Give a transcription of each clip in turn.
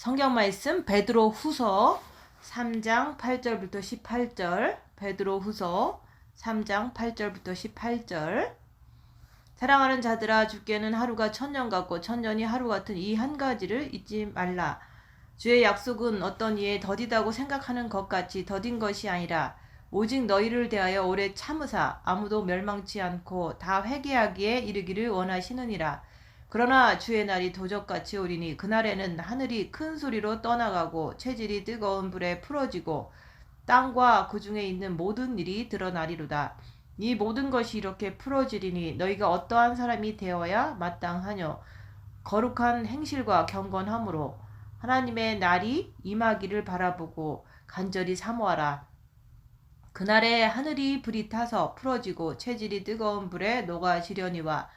성경 말씀 베드로 후서 3장 8절부터 18절. 베드로 후서 3장 8절부터 18절. 사랑하는 자들아, 주께는 하루가 천년 같고 천년이 하루 같은 이 한 가지를 잊지 말라. 주의 약속은 어떤 이에 더디다고 생각하는 것 같이 더딘 것이 아니라 오직 너희를 대하여 오래 참으사 아무도 멸망치 않고 다 회개하기에 이르기를 원하시느니라. 그러나 주의 날이 도적같이 오리니 그날에는 하늘이 큰 소리로 떠나가고 체질이 뜨거운 불에 풀어지고 땅과 그 중에 있는 모든 일이 드러나리로다. 이 모든 것이 이렇게 풀어지리니 너희가 어떠한 사람이 되어야 마땅하뇨. 거룩한 행실과 경건함으로 하나님의 날이 임하기를 바라보고 간절히 사모하라. 그날에 하늘이 불이 타서 풀어지고 체질이 뜨거운 불에 녹아지려니와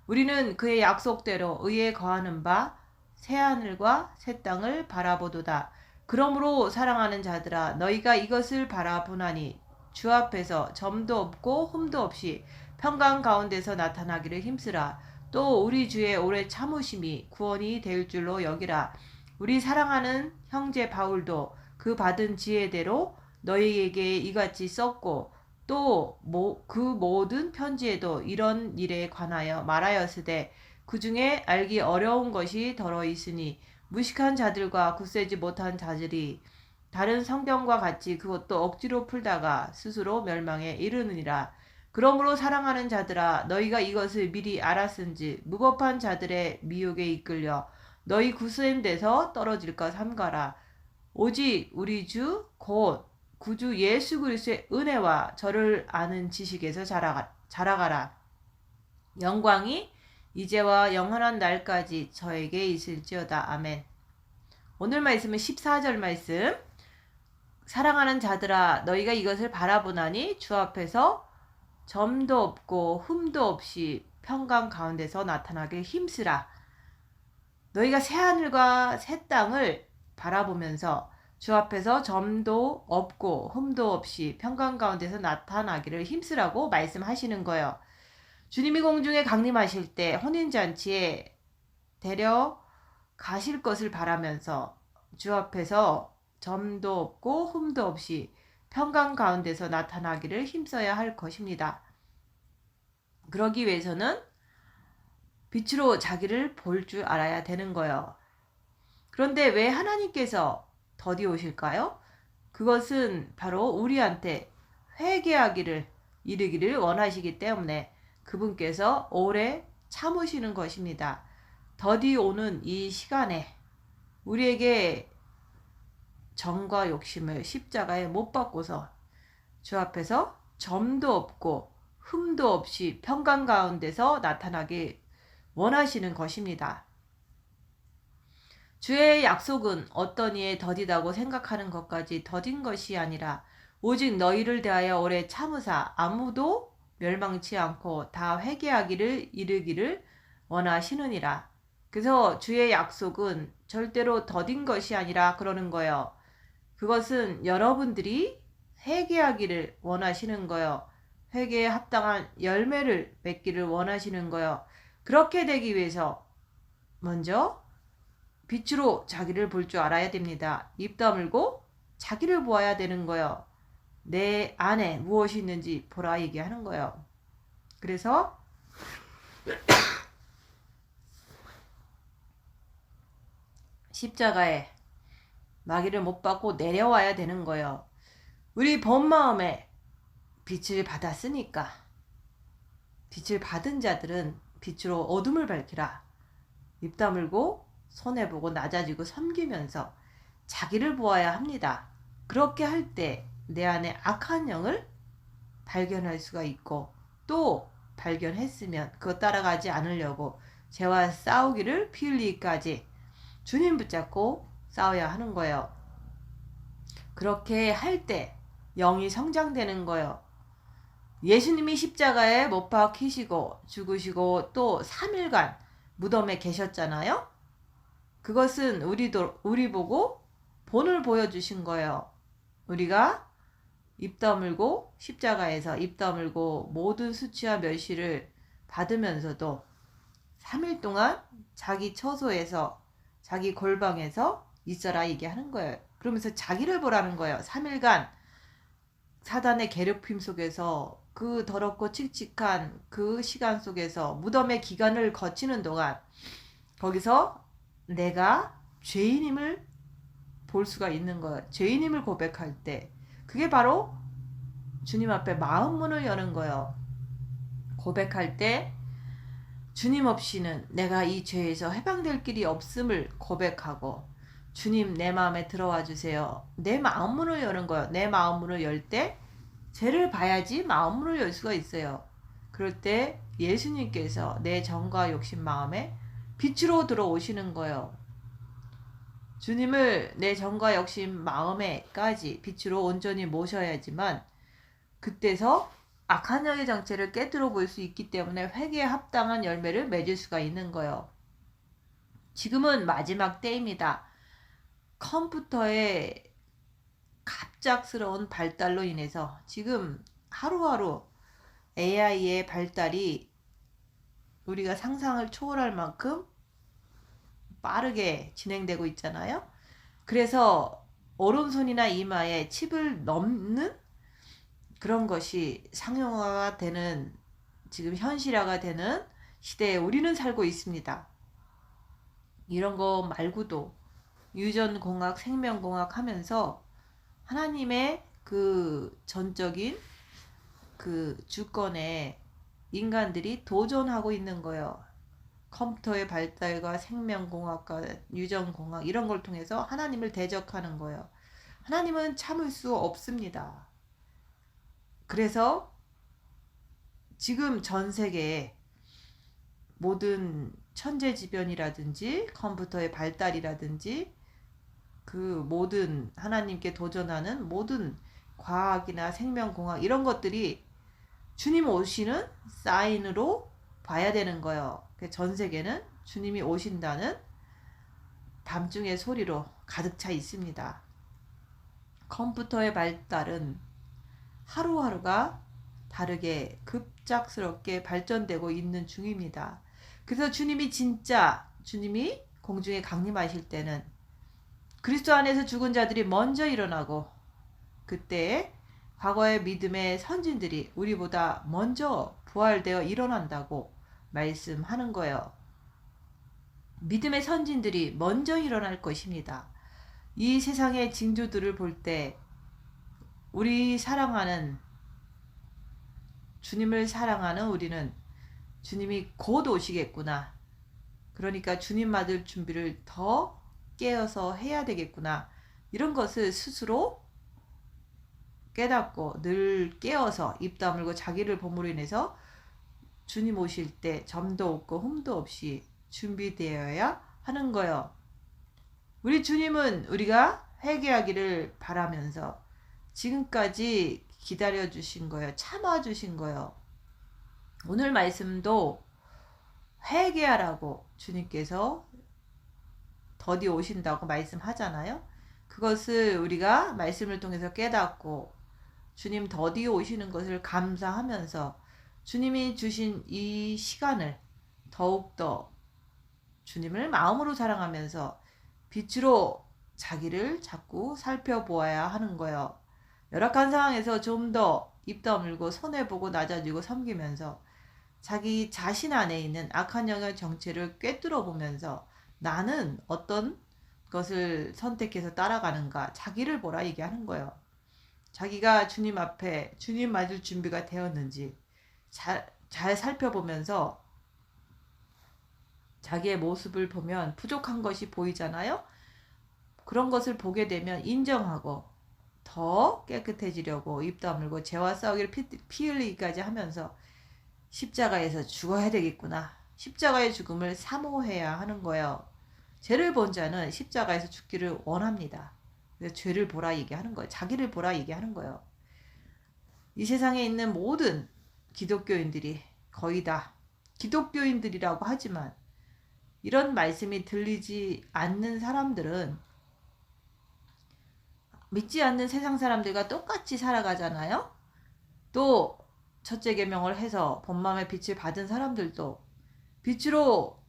우리는 그의 약속대로 의에 거하는 바 새하늘과 새 땅을 바라보도다. 그러므로 사랑하는 자들아, 너희가 이것을 바라보나니 주 앞에서 점도 없고 흠도 없이 평강 가운데서 나타나기를 힘쓰라. 또 우리 주의 오래 참으심이 구원이 될 줄로 여기라. 우리 사랑하는 형제 바울도 그 받은 지혜대로 너희에게 이같이 썼고 또 그 모든 편지에도 이런 일에 관하여 말하였으되 그 중에 알기 어려운 것이 더러 있으니 무식한 자들과 굳세지 못한 자들이 다른 성경과 같이 그것도 억지로 풀다가 스스로 멸망에 이르느니라. 그러므로 사랑하는 자들아, 너희가 이것을 미리 알았은지 무법한 자들의 미혹에 이끌려 너희 구수함돼서 떨어질까 삼가라. 오직 우리 주 곧 구주 예수 그리스도의 은혜와 저를 아는 지식에서 자라가라. 영광이 이제와 영원한 날까지 저에게 있을지어다. 아멘. 오늘 말씀은 14절 말씀. 사랑하는 자들아, 너희가 이것을 바라보나니 주 앞에서 점도 없고 흠도 없이 평강 가운데서 나타나길 힘쓰라. 너희가 새하늘과 새 땅을 바라보면서 주 앞에서 점도 없고 흠도 없이 평강 가운데서 나타나기를 힘쓰라고 말씀하시는 거예요. 주님이 공중에 강림하실 때 혼인잔치에 데려가실 것을 바라면서 주 앞에서 점도 없고 흠도 없이 평강 가운데서 나타나기를 힘써야 할 것입니다. 그러기 위해서는 빛으로 자기를 볼 줄 알아야 되는 거예요. 그런데 왜 하나님께서 더디 오실까요? 그것은 바로 우리한테 회개하기를 이르기를 원하시기 때문에 그분께서 오래 참으시는 것입니다. 더디 오는 이 시간에 우리에게 정과 욕심을 십자가에 못 박고서 주 앞에서 점도 없고 흠도 없이 평강 가운데서 나타나기 원하시는 것입니다. 주의 약속은 어떤 이에 더디다고 생각하는 것까지 더딘 것이 아니라 오직 너희를 대하여 오래 참으사 아무도 멸망치 않고 다 회개하기를 이르기를 원하시느니라. 그래서 주의 약속은 절대로 더딘 것이 아니라 그러는 거예요. 그것은 여러분들이 회개하기를 원하시는 거예요. 회개에 합당한 열매를 맺기를 원하시는 거예요. 그렇게 되기 위해서 먼저 빛으로 자기를 볼 줄 알아야 됩니다. 입 다물고 자기를 보아야 되는 거예요. 내 안에 무엇이 있는지 보라 얘기하는 거예요. 그래서 십자가에 마귀를 못 받고 내려와야 되는 거예요. 우리 본 마음에 빛을 받았으니까 빛을 받은 자들은 빛으로 어둠을 밝히라. 입 다물고 손해보고 낮아지고 섬기면서 자기를 보아야 합니다. 그렇게 할 때 내 안에 악한 영을 발견할 수가 있고 또 발견했으면 그거 따라가지 않으려고 죄와 싸우기를 피 흘리기까지 주님 붙잡고 싸워야 하는 거예요. 그렇게 할 때 영이 성장되는 거예요. 예수님이 십자가에 못 박히시고 죽으시고 또 3일간 무덤에 계셨잖아요. 그것은 우리 보고 본을 보여주신 거예요. 우리가 입 다물고 십자가에서 입 다물고 모든 수치와 멸시를 받으면서도 3일 동안 자기 처소에서 자기 골방에서 있어라 얘기하는 거예요. 그러면서 자기를 보라는 거예요. 3일간 사단의 괴롭힘 속에서 그 더럽고 칙칙한 그 시간 속에서 무덤의 기간을 거치는 동안 거기서 내가 죄인임을 볼 수가 있는 거예요. 죄인임을 고백할 때 그게 바로 주님 앞에 마음 문을 여는 거예요. 고백할 때 주님 없이는 내가 이 죄에서 해방될 길이 없음을 고백하고 주님 내 마음에 들어와 주세요. 내 마음 문을 여는 거예요. 내 마음 문을 열 때 죄를 봐야지 마음 문을 열 수가 있어요. 그럴 때 예수님께서 내 정과 욕심 마음에 빛으로 들어오시는 거예요. 주님을 내 정과 욕심 마음에까지 빛으로 온전히 모셔야지만 그때서 악한 영의 정체를 깨뜨려 볼 수 있기 때문에 회개에 합당한 열매를 맺을 수가 있는 거예요. 지금은 마지막 때입니다. 컴퓨터의 갑작스러운 발달로 인해서 지금 하루하루 AI의 발달이 우리가 상상을 초월할 만큼 빠르게 진행되고 있잖아요. 그래서 오른손이나 이마에 칩을 넣는 그런 것이 상용화가 되는 지금 현실화가 되는 시대에 우리는 살고 있습니다. 이런 거 말고도 유전공학, 생명공학 하면서 하나님의 그 전적인 그 주권에 인간들이 도전하고 있는 거예요. 컴퓨터의 발달과 생명공학과 유전공학 이런 걸 통해서 하나님을 대적하는 거예요. 하나님은 참을 수 없습니다. 그래서 지금 전 세계에 모든 천재지변이라든지 컴퓨터의 발달이라든지 그 모든 하나님께 도전하는 모든 과학이나 생명공학 이런 것들이 주님 오시는 사인으로 봐야 되는 거예요. 전 세계는 주님이 오신다는 밤중의 소리로 가득 차 있습니다. 컴퓨터의 발달은 하루하루가 다르게 급작스럽게 발전되고 있는 중입니다. 그래서 주님이 공중에 강림하실 때는 그리스도 안에서 죽은 자들이 먼저 일어나고 그때 과거의 믿음의 선진들이 우리보다 먼저 부활되어 일어난다고 말씀하는 거예요. 믿음의 선진들이 먼저 일어날 것입니다. 이 세상의 징조들을 볼 때 우리 사랑하는 주님을 사랑하는 우리는 주님이 곧 오시겠구나. 그러니까 주님 맞을 준비를 더 깨어서 해야 되겠구나. 이런 것을 스스로 깨닫고 늘 깨어서 입 다물고 자기를 보므로 인해서 주님 오실 때 점도 없고 흠도 없이 준비되어야 하는 거예요. 우리 주님은 우리가 회개하기를 바라면서 지금까지 기다려주신 거예요. 참아주신 거예요. 오늘 말씀도 회개하라고 주님께서 더디 오신다고 말씀하잖아요. 그것을 우리가 말씀을 통해서 깨닫고 주님 더디 오시는 것을 감사하면서 주님이 주신 이 시간을 더욱더 주님을 마음으로 사랑하면서 빛으로 자기를 자꾸 살펴보아야 하는 거예요. 열악한 상황에서 좀 더 입 다물고 손해보고 낮아지고 섬기면서 자기 자신 안에 있는 악한 영의 정체를 꿰뚫어 보면서 나는 어떤 것을 선택해서 따라가는가 자기를 보라 얘기하는 거예요. 자기가 주님 앞에 주님 맞을 준비가 되었는지 잘 살펴보면서 자기의 모습을 보면 부족한 것이 보이잖아요. 그런 것을 보게 되면 인정하고 더 깨끗해지려고 입 다물고 죄와 싸우기를 피 흘리기까지 하면서 십자가에서 죽어야 되겠구나. 십자가의 죽음을 사모해야 하는 거예요. 죄를 본 자는 십자가에서 죽기를 원합니다. 그래서 죄를 보라 얘기하는 거예요. 자기를 보라 얘기하는 거예요. 이 세상에 있는 모든 기독교인들이 거의 다 기독교인들이라고 하지만 이런 말씀이 들리지 않는 사람들은 믿지 않는 세상 사람들과 똑같이 살아가잖아요. 또 첫째 계명을 해서 본마음의 빛을 받은 사람들도 빛으로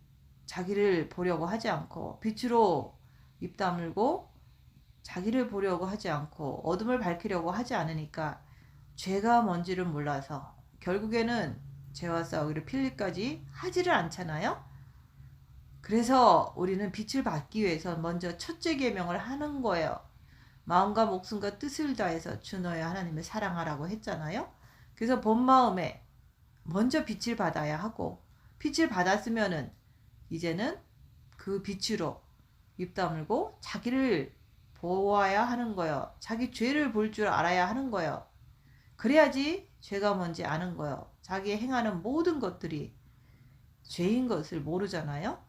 자기를 보려고 하지 않고 빛으로 입 다물고 자기를 보려고 하지 않고 어둠을 밝히려고 하지 않으니까 죄가 뭔지를 몰라서 결국에는 죄와 싸우기를 필리까지 하지를 않잖아요. 그래서 우리는 빛을 받기 위해서 먼저 첫째 계명을 하는 거예요. 마음과 목숨과 뜻을 다해서 주 너의 하나님을 사랑하라고 했잖아요. 그래서 본 마음에 먼저 빛을 받아야 하고, 빛을 받았으면은 이제는 그 빛으로 입 다물고 자기를 보아야 하는 거예요. 자기 죄를 볼 줄 알아야 하는 거예요. 그래야지 죄가 뭔지 아는 거예요. 자기 행하는 모든 것들이 죄인 것을 모르잖아요.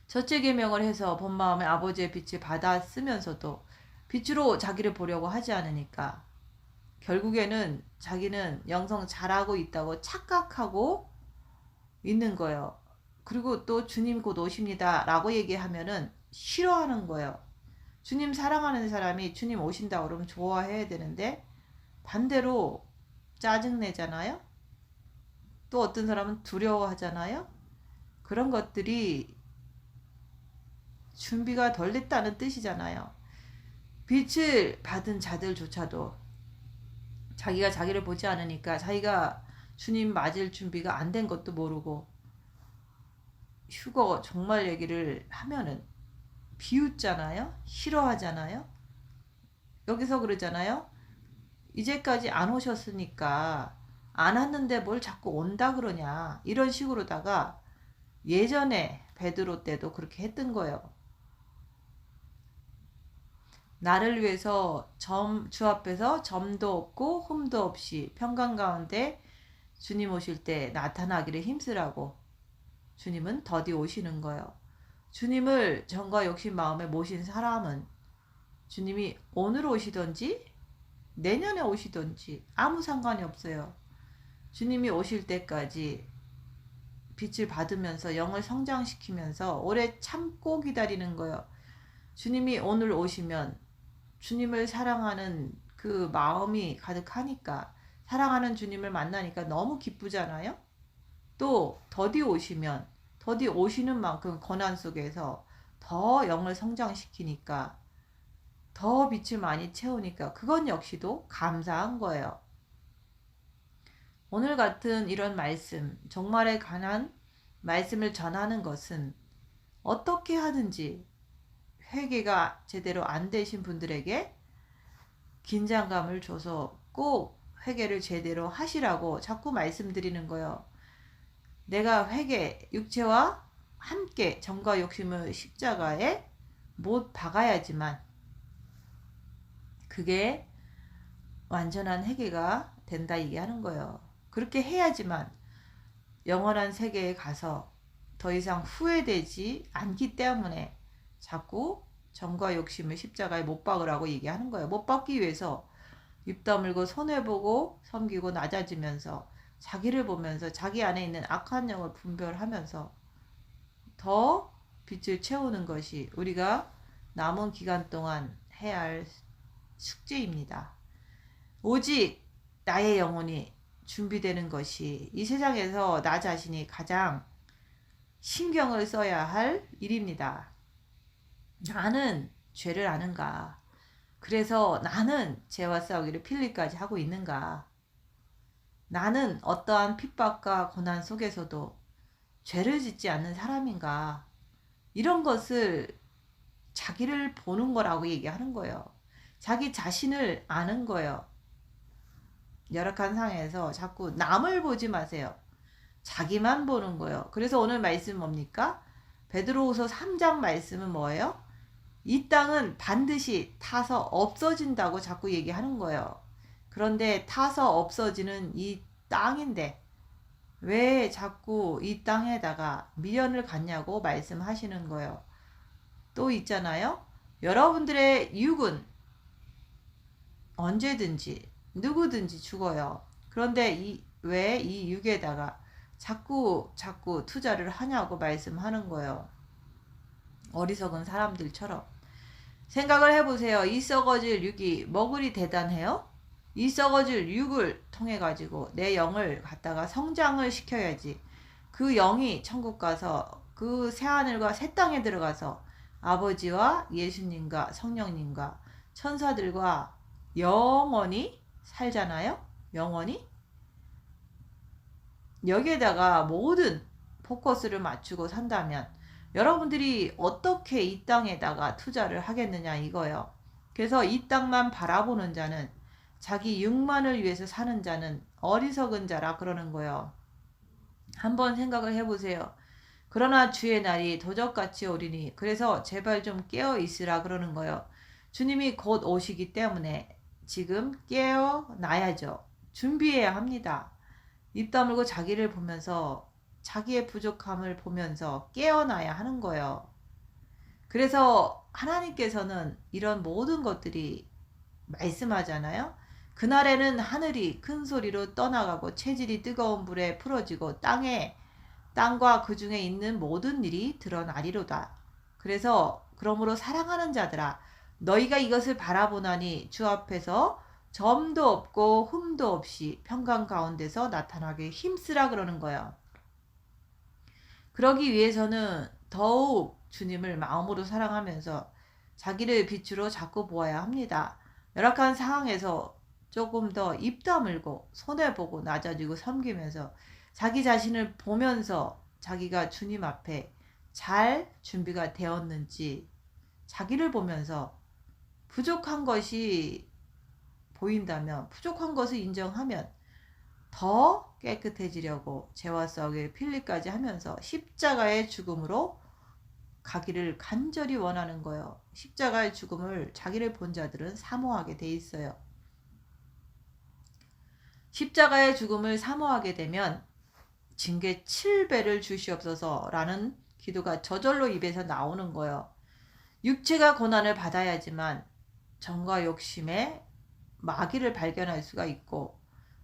첫째 계명을 해서 본 마음에 아버지의 빛을 받았으면서도 빛으로 자기를 보려고 하지 않으니까 결국에는 자기는 영성 잘하고 있다고 착각하고 있는 거예요. 그리고 또 주님 곧 오십니다 라고 얘기하면은 싫어하는 거예요. 주님 사랑하는 사람이 주님 오신다 그러면 좋아해야 되는데 반대로 짜증내잖아요. 또 어떤 사람은 두려워하잖아요. 그런 것들이 준비가 덜 됐다는 뜻이잖아요. 빛을 받은 자들조차도 자기가 자기를 보지 않으니까 자기가 주님 맞을 준비가 안 된 것도 모르고 휴거 정말 얘기를 하면은 비웃잖아요. 싫어하잖아요. 여기서 그러잖아요. 이제까지 안 오셨으니까 안 왔는데 뭘 자꾸 온다 그러냐. 이런 식으로다가 예전에 베드로 때도 그렇게 했던 거예요. 나를 위해서 주 앞에서 점도 없고 흠도 없이 평강 가운데 주님 오실 때 나타나기를 힘쓰라고 주님은 더디 오시는 거예요. 주님을 정과 욕심 마음에 모신 사람은 주님이 오늘 오시던지 내년에 오시던지 아무 상관이 없어요. 주님이 오실 때까지 빛을 받으면서 영을 성장시키면서 오래 참고 기다리는 거예요. 주님이 오늘 오시면 주님을 사랑하는 그 마음이 가득하니까 사랑하는 주님을 만나니까 너무 기쁘잖아요. 또 더디 오시면 더디 오시는 만큼 고난 속에서 더 영을 성장시키니까 더 빛을 많이 채우니까 그건 역시도 감사한 거예요. 오늘 같은 이런 말씀, 종말에 관한 말씀을 전하는 것은 어떻게 하든지 회개가 제대로 안 되신 분들에게 긴장감을 줘서 꼭 회개를 제대로 하시라고 자꾸 말씀드리는 거예요. 내가 회개, 육체와 함께 정과 욕심을 십자가에 못 박아야지만 그게 완전한 회개가 된다 얘기하는 거예요. 그렇게 해야지만 영원한 세계에 가서 더 이상 후회되지 않기 때문에 자꾸 정과 욕심을 십자가에 못 박으라고 얘기하는 거예요. 못 박기 위해서 입 다물고 손해보고 섬기고 낮아지면서 자기를 보면서 자기 안에 있는 악한 영을 분별하면서 더 빛을 채우는 것이 우리가 남은 기간 동안 해야 할 숙제입니다. 오직 나의 영혼이 준비되는 것이 이 세상에서 나 자신이 가장 신경을 써야 할 일입니다. 나는 죄를 아는가? 그래서 나는 죄와 싸우기를 필리까지 하고 있는가? 나는 어떠한 핍박과 고난 속에서도 죄를 짓지 않는 사람인가? 이런 것을 자기를 보는 거라고 얘기하는 거예요. 자기 자신을 아는 거예요. 열악한 상황에서 자꾸 남을 보지 마세요. 자기만 보는 거예요. 그래서 오늘 말씀 뭡니까? 베드로후서 3장 말씀은 뭐예요? 이 땅은 반드시 타서 없어진다고 자꾸 얘기하는 거예요. 그런데 타서 없어지는 이 땅인데 왜 자꾸 이 땅에다가 미련을 갖냐고 말씀하시는 거예요. 또 있잖아요. 여러분들의 육은 언제든지 누구든지 죽어요. 그런데 왜 이 육에다가 자꾸 투자를 하냐고 말씀하는 거예요. 어리석은 사람들처럼. 생각을 해보세요. 이 썩어질 육이 뭐 그리 대단해요? 이 썩어질 육을 통해 가지고 내 영을 갖다가 성장을 시켜야지. 그 영이 천국 가서 그 새하늘과 새 땅에 들어가서 아버지와 예수님과 성령님과 천사들과 영원히 살잖아요. 영원히. 여기에다가 모든 포커스를 맞추고 산다면 여러분들이 어떻게 이 땅에다가 투자를 하겠느냐 이거예요. 그래서 이 땅만 바라보는 자는, 자기 육만을 위해서 사는 자는 어리석은 자라 그러는 거예요. 한번 생각을 해보세요. 그러나 주의 날이 도적같이 오리니 그래서 제발 좀 깨어 있으라 그러는 거예요. 주님이 곧 오시기 때문에 지금 깨어나야죠. 준비해야 합니다. 입 다물고 자기를 보면서, 자기의 부족함을 보면서 깨어나야 하는 거예요. 그래서 하나님께서는 이런 모든 것들이 말씀하잖아요. 그날에는 하늘이 큰 소리로 떠나가고 체질이 뜨거운 불에 풀어지고 땅과 그 중에 있는 모든 일이 드러나리로다. 그래서 그러므로 사랑하는 자들아, 너희가 이것을 바라보나니 주 앞에서 점도 없고 흠도 없이 평강 가운데서 나타나게 힘쓰라 그러는 거예요. 그러기 위해서는 더욱 주님을 마음으로 사랑하면서 자기를 빛으로 자꾸 보아야 합니다. 열악한 상황에서 조금 더 입 다물고 손해보고 낮아지고 섬기면서 자기 자신을 보면서 자기가 주님 앞에 잘 준비가 되었는지 자기를 보면서 부족한 것이 보인다면 부족한 것을 인정하면 더 깨끗해지려고 죄와 싸우기를 필리까지 하면서 십자가의 죽음으로 가기를 간절히 원하는 거예요. 십자가의 죽음을 자기를 본 자들은 사모하게 돼 있어요. 십자가의 죽음을 사모하게 되면 징계 7배를 주시옵소서 라는 기도가 저절로 입에서 나오는 거예요. 육체가 고난을 받아야지만 정과 욕심의 마귀를 발견할 수가 있고,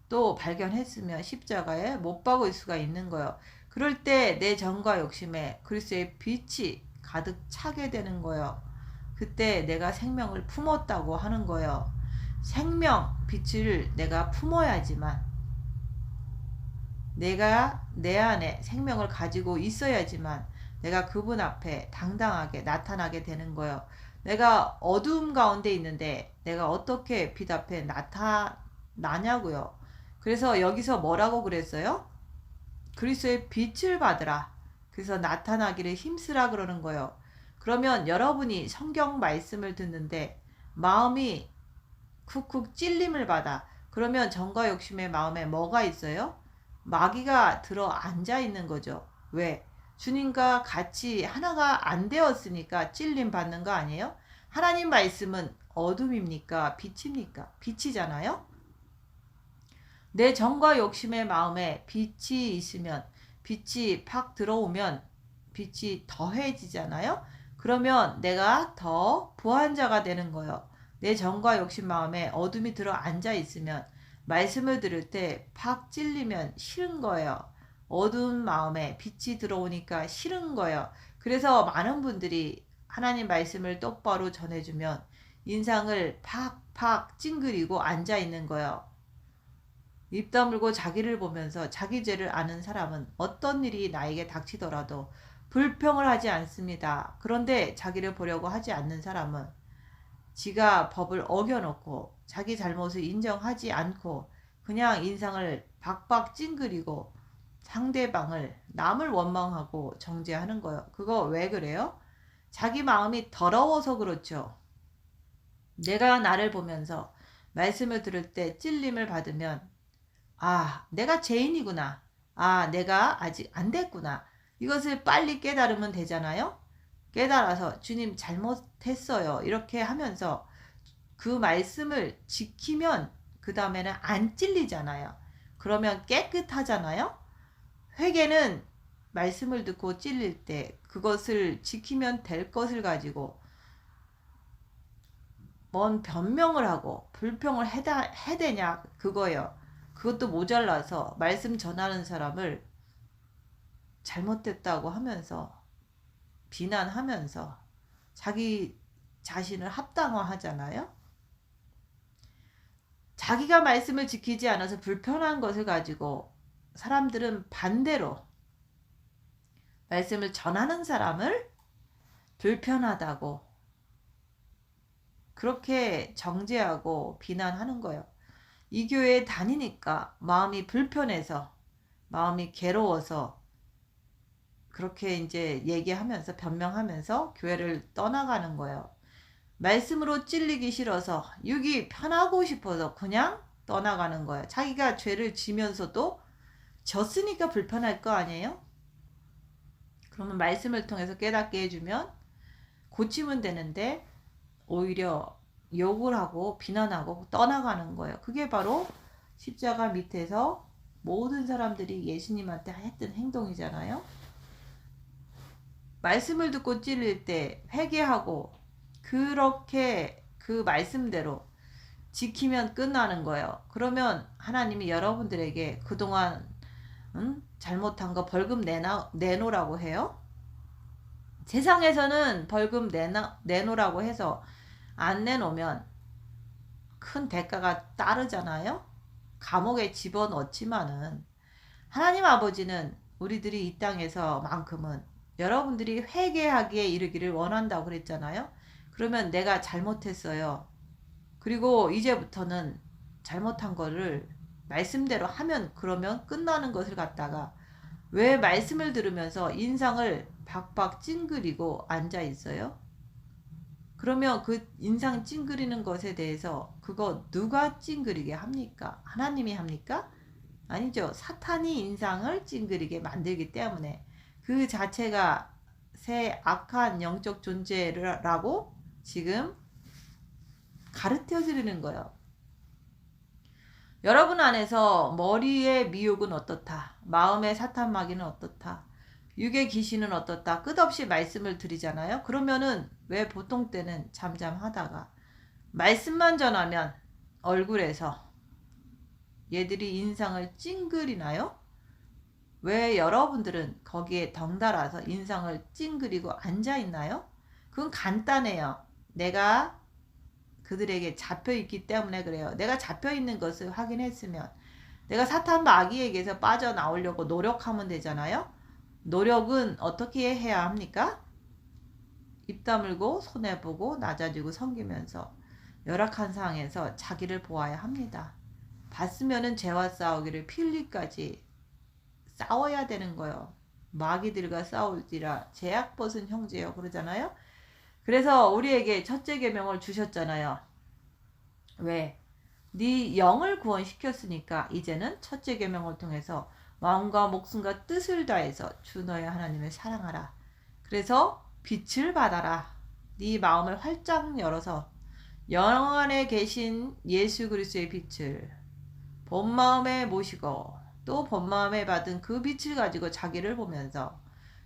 또 발견했으면 십자가에 못 박을 수가 있는 거예요. 그럴 때 내 정과 욕심에 그리스도의 빛이 가득 차게 되는 거예요. 그때 내가 생명을 품었다고 하는 거예요. 생명, 빛을 내가 품어야지만, 내가 내 안에 생명을 가지고 있어야지만 내가 그분 앞에 당당하게 나타나게 되는 거예요. 내가 어두움 가운데 있는데 내가 어떻게 빛 앞에 나타나냐고요. 그래서 여기서 뭐라고 그랬어요? 그리스도의 빛을 받으라. 그래서 나타나기를 힘쓰라 그러는 거예요. 그러면 여러분이 성경 말씀을 듣는데 마음이 쿡쿡 찔림을 받아. 그러면 정과 욕심의 마음에 뭐가 있어요? 마귀가 들어 앉아 있는 거죠. 왜? 주님과 같이 하나가 안 되었으니까 찔림 받는 거 아니에요? 하나님 말씀은 어둠입니까? 빛입니까? 빛이잖아요? 내 정과 욕심의 마음에 빛이 있으면, 빛이 팍 들어오면 빛이 더해지잖아요? 그러면 내가 더 부한 자가 되는 거예요. 내 정과 욕심 마음에 어둠이 들어 앉아 있으면 말씀을 들을 때 팍 찔리면 싫은 거예요. 어두운 마음에 빛이 들어오니까 싫은 거예요. 그래서 많은 분들이 하나님 말씀을 똑바로 전해주면 인상을 팍팍 찡그리고 앉아 있는 거예요. 입 다물고 자기를 보면서 자기 죄를 아는 사람은 어떤 일이 나에게 닥치더라도 불평을 하지 않습니다. 그런데 자기를 보려고 하지 않는 사람은 지가 법을 어겨놓고 자기 잘못을 인정하지 않고 그냥 인상을 박박 찡그리고 상대방을, 남을 원망하고 정죄하는 거예요. 그거 왜 그래요? 자기 마음이 더러워서 그렇죠. 내가 나를 보면서 말씀을 들을 때 찔림을 받으면, 아, 내가 죄인이구나. 아, 내가 아직 안 됐구나. 이것을 빨리 깨달으면 되잖아요. 깨달아서 주님 잘못했어요. 이렇게 하면서 그 말씀을 지키면 그 다음에는 안 찔리잖아요. 그러면 깨끗하잖아요. 회개는 말씀을 듣고 찔릴 때 그것을 지키면 될 것을 가지고 뭔 변명을 하고 불평을 해대냐 그거예요. 그것도 모자라서 말씀 전하는 사람을 잘못됐다고 하면서 비난하면서 자기 자신을 합당화하잖아요. 자기가 말씀을 지키지 않아서 불편한 것을 가지고 사람들은 반대로 말씀을 전하는 사람을 불편하다고 그렇게 정죄하고 비난하는 거예요. 이 교회에 다니니까 마음이 불편해서, 마음이 괴로워서 그렇게 이제 얘기하면서 변명하면서 교회를 떠나가는 거예요. 말씀으로 찔리기 싫어서 육이 편하고 싶어서 그냥 떠나가는 거예요. 자기가 죄를 지면서도 졌으니까 불편할 거 아니에요? 그러면 말씀을 통해서 깨닫게 해주면 고치면 되는데 오히려 욕을 하고 비난하고 떠나가는 거예요. 그게 바로 십자가 밑에서 모든 사람들이 예수님한테 했던 행동이잖아요. 말씀을 듣고 찔릴 때 회개하고 그렇게 그 말씀대로 지키면 끝나는 거예요. 그러면 하나님이 여러분들에게 그동안 잘못한 거 벌금 내놓으라고 해요. 세상에서는 벌금 내놓으라고 해서 안 내놓으면 큰 대가가 따르잖아요. 감옥에 집어넣지만은 하나님 아버지는 우리들이 이 땅에서만큼은 여러분들이 회개하기에 이르기를 원한다고 그랬잖아요. 그러면 내가 잘못했어요. 그리고 이제부터는 잘못한 거를 말씀대로 하면 그러면 끝나는 것을 갖다가 왜 말씀을 들으면서 인상을 박박 찡그리고 앉아 있어요? 그러면 그 인상 찡그리는 것에 대해서 그거 누가 찡그리게 합니까? 하나님이 합니까? 아니죠. 사탄이 인상을 찡그리게 만들기 때문에 그 자체가 새 악한 영적 존재라고 지금 가르쳐 드리는 거예요. 여러분 안에서 머리의 미혹은 어떻다. 마음의 사탄마귀는 어떻다. 육의 귀신은 어떻다. 끝없이 말씀을 드리잖아요. 그러면은 왜 보통 때는 잠잠하다가 말씀만 전하면 얼굴에서 얘들이 인상을 찡그리나요? 왜 여러분들은 거기에 덩달아서 인상을 찡그리고 앉아있나요? 그건 간단해요. 내가 그들에게 잡혀있기 때문에 그래요. 내가 잡혀있는 것을 확인했으면 내가 사탄 마귀에게서 빠져나오려고 노력하면 되잖아요. 노력은 어떻게 해야 합니까? 입 다물고 손해보고 낮아지고 섬기면서 열악한 상황에서 자기를 보아야 합니다. 봤으면은 죄와 싸우기를 피 흘리까지 싸워야 되는 거예요. 마귀들과 싸울지라 제약 벗은 형제요 그러잖아요. 그래서 우리에게 첫째 계명을 주셨잖아요. 왜? 네 영을 구원시켰으니까 이제는 첫째 계명을 통해서 마음과 목숨과 뜻을 다해서 주 너의 하나님을 사랑하라. 그래서 빛을 받아라. 네 마음을 활짝 열어서 영안에 계신 예수 그리스도의 빛을 본 마음에 모시고 또 본 마음에 받은 그 빛을 가지고 자기를 보면서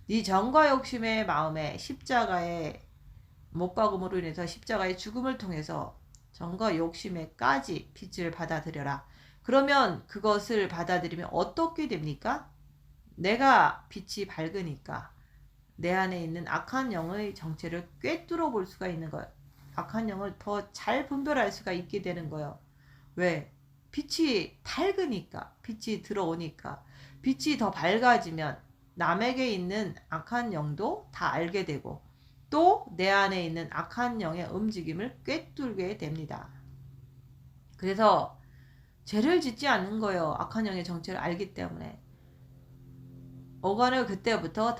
네 정과 욕심의 마음에 십자가의 못 박음으로 인해서 십자가의 죽음을 통해서 정과 욕심에까지 빛을 받아들여라. 그러면 그것을 받아들이면 어떻게 됩니까? 내가 빛이 밝으니까 내 안에 있는 악한 영의 정체를 꿰뚫어 볼 수가 있는 거예요. 악한 영을 더 잘 분별할 수가 있게 되는 거예요. 왜? 빛이 밝으니까, 빛이 들어오니까, 빛이 더 밝아지면 남에게 있는 악한 영도 다 알게 되고 또 내 안에 있는 악한 영의 움직임을 꿰뚫게 됩니다. 그래서 죄를 짓지 않는 거예요. 악한 영의 정체를 알기 때문에. 오간을 그때부터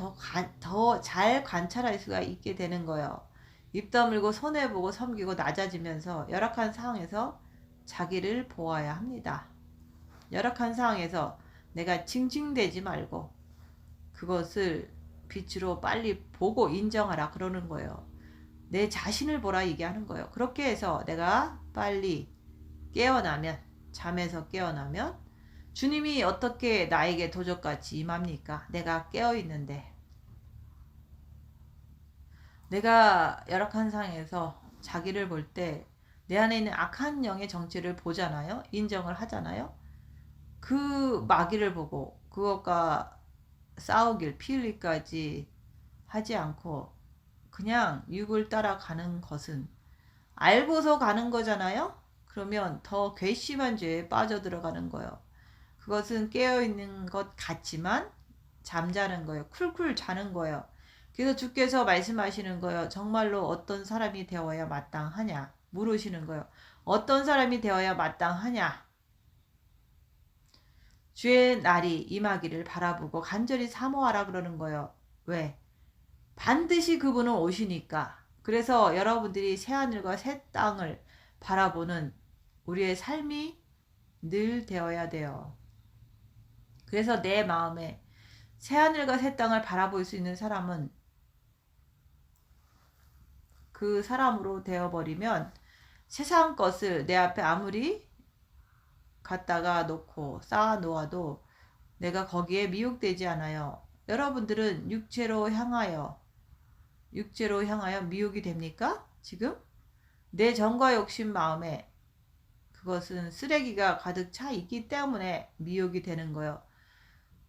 더 잘 관찰할 수가 있게 되는 거예요. 입 다물고 손해보고 섬기고 낮아지면서 열악한 상황에서 자기를 보아야 합니다. 열악한 상황에서 내가 징징대지 말고 그것을 빛으로 빨리 보고 인정하라 그러는 거예요. 내 자신을 보라 얘기하는 거예요. 그렇게 해서 내가 빨리 깨어나면, 잠에서 깨어나면 주님이 어떻게 나에게 도적같이 임합니까? 내가 깨어있는데, 내가 열악한 상황에서 자기를 볼 때 내 안에 있는 악한 영의 정체를 보잖아요. 인정을 하잖아요. 그 마귀를 보고 그것과 싸우길 피 흘리까지 하지 않고 그냥 육을 따라가는 것은 알고서 가는 거잖아요. 그러면 더 괘씸한 죄에 빠져들어가는 거예요. 그것은 깨어있는 것 같지만 잠자는 거예요. 쿨쿨 자는 거예요. 그래서 주께서 말씀하시는 거예요. 정말로 어떤 사람이 되어야 마땅하냐 물으시는 거예요. 어떤 사람이 되어야 마땅하냐. 주의 날이 임하기를 바라보고 간절히 사모하라 그러는 거예요. 왜? 반드시 그분은 오시니까. 그래서 여러분들이 새하늘과 새 땅을 바라보는 우리의 삶이 늘 되어야 돼요. 그래서 내 마음에 새하늘과 새 땅을 바라볼 수 있는 사람은 그 사람으로 되어버리면 세상 것을 내 앞에 아무리 갖다가 놓고 쌓아 놓아도 내가 거기에 미혹되지 않아요. 여러분들은 육체로 향하여 미혹이 됩니까? 지금? 내 정과 욕심 마음에 그것은 쓰레기가 가득 차 있기 때문에 미혹이 되는 거예요.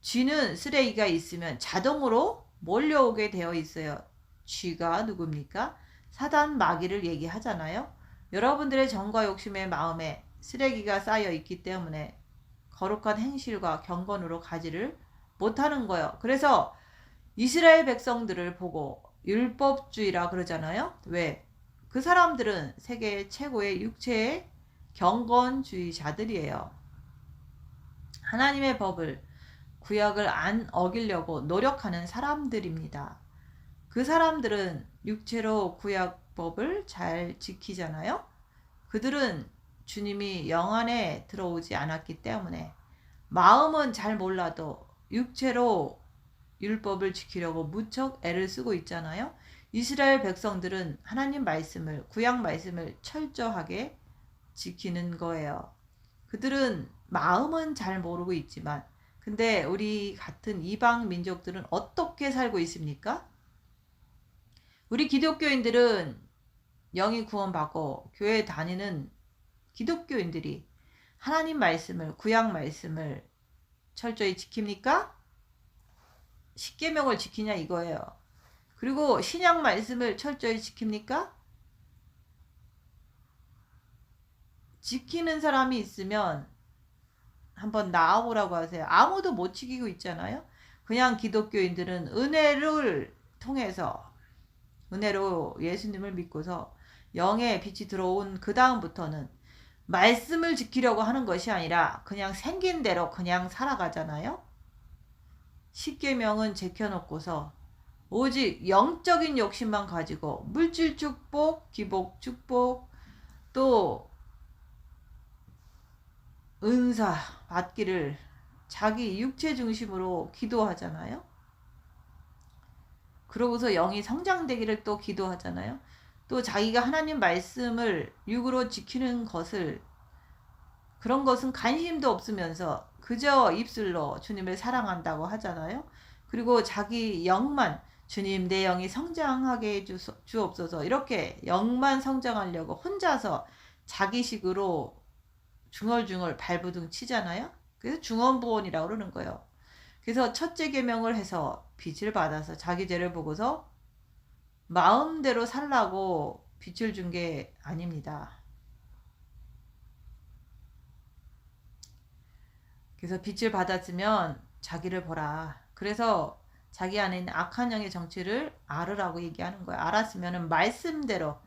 쥐는 쓰레기가 있으면 자동으로 몰려오게 되어 있어요. 쥐가 누굽니까? 사단 마귀를 얘기하잖아요. 여러분들의 정과 욕심의 마음에 쓰레기가 쌓여 있기 때문에 거룩한 행실과 경건으로 가지를 못하는 거예요. 그래서 이스라엘 백성들을 보고 율법주의라 그러잖아요. 왜? 그 사람들은 세계 최고의 육체의 경건주의자들이에요. 하나님의 법을 구약을 안 어기려고 노력하는 사람들입니다. 그 사람들은 육체로 구약법을 잘 지키잖아요. 그들은 주님이 영 안에 들어오지 않았기 때문에 마음은 잘 몰라도 육체로 율법을 지키려고 무척 애를 쓰고 있잖아요. 이스라엘 백성들은 하나님 말씀을, 구약 말씀을 철저하게 지키는 거예요. 그들은 마음은 잘 모르고 있지만 근데 우리 같은 이방 민족들은 어떻게 살고 있습니까? 우리 기독교인들은 영이 구원받고 교회 다니는 기독교인들이 하나님 말씀을, 구약 말씀을 철저히 지킵니까? 십계명을 지키냐 이거예요. 그리고 신약 말씀을 철저히 지킵니까? 지키는 사람이 있으면 한번 나와보라고 하세요. 아무도 못 지키고 있잖아요. 그냥 기독교인들은 은혜를 통해서 은혜로 예수님을 믿고서 영의 빛이 들어온 그 다음부터는 말씀을 지키려고 하는 것이 아니라 그냥 생긴 대로 그냥 살아가잖아요. 십계명은 제껴놓고서 오직 영적인 욕심만 가지고 물질 축복, 기복 축복, 또 은사 받기를 자기 육체 중심으로 기도하잖아요. 그러고서 영이 성장되기를 또 기도하잖아요. 또 자기가 하나님 말씀을 육으로 지키는 것을 그런 것은 관심도 없으면서 그저 입술로 주님을 사랑한다고 하잖아요. 그리고 자기 영만 주님 내 영이 성장하게 주옵소서 이렇게 영만 성장하려고 혼자서 자기식으로 중얼중얼 발부둥 치잖아요. 그래서 중언부언이라고 그러는 거예요. 그래서 첫째 계명을 해서 빛을 받아서 자기 죄를 보고서 마음대로 살라고 빛을 준 게 아닙니다. 그래서 빛을 받았으면 자기를 보라. 그래서 자기 안에 있는 악한 영의 정체를 알으라고 얘기하는 거예요. 알았으면 말씀대로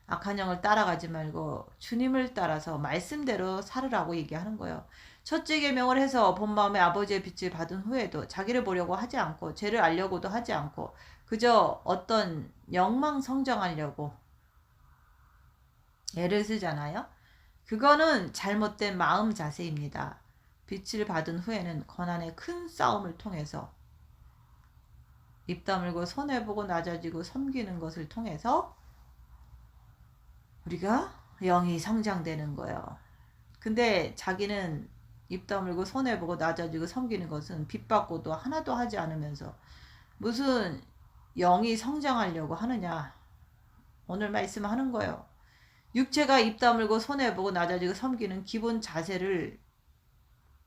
악한 영을 따라가지 말고 주님을 따라서 말씀대로 살으라고 얘기하는 거예요. 첫째 계명을 해서 본 마음에 아버지의 빛을 받은 후에도 자기를 보려고 하지 않고 죄를 알려고도 하지 않고 그저 어떤 영망 성장하려고 애를 쓰잖아요. 그거는 잘못된 마음 자세입니다. 빛을 받은 후에는 고난의 큰 싸움을 통해서 입 다물고 손해보고 낮아지고 섬기는 것을 통해서 우리가 영이 성장되는 거예요. 근데 자기는 입 다물고 손해보고 낮아지고 섬기는 것은 빚받고도 하나도 하지 않으면서 무슨 영이 성장하려고 하느냐. 오늘 말씀하는 거예요. 육체가 입 다물고 손해보고 낮아지고 섬기는 기본 자세를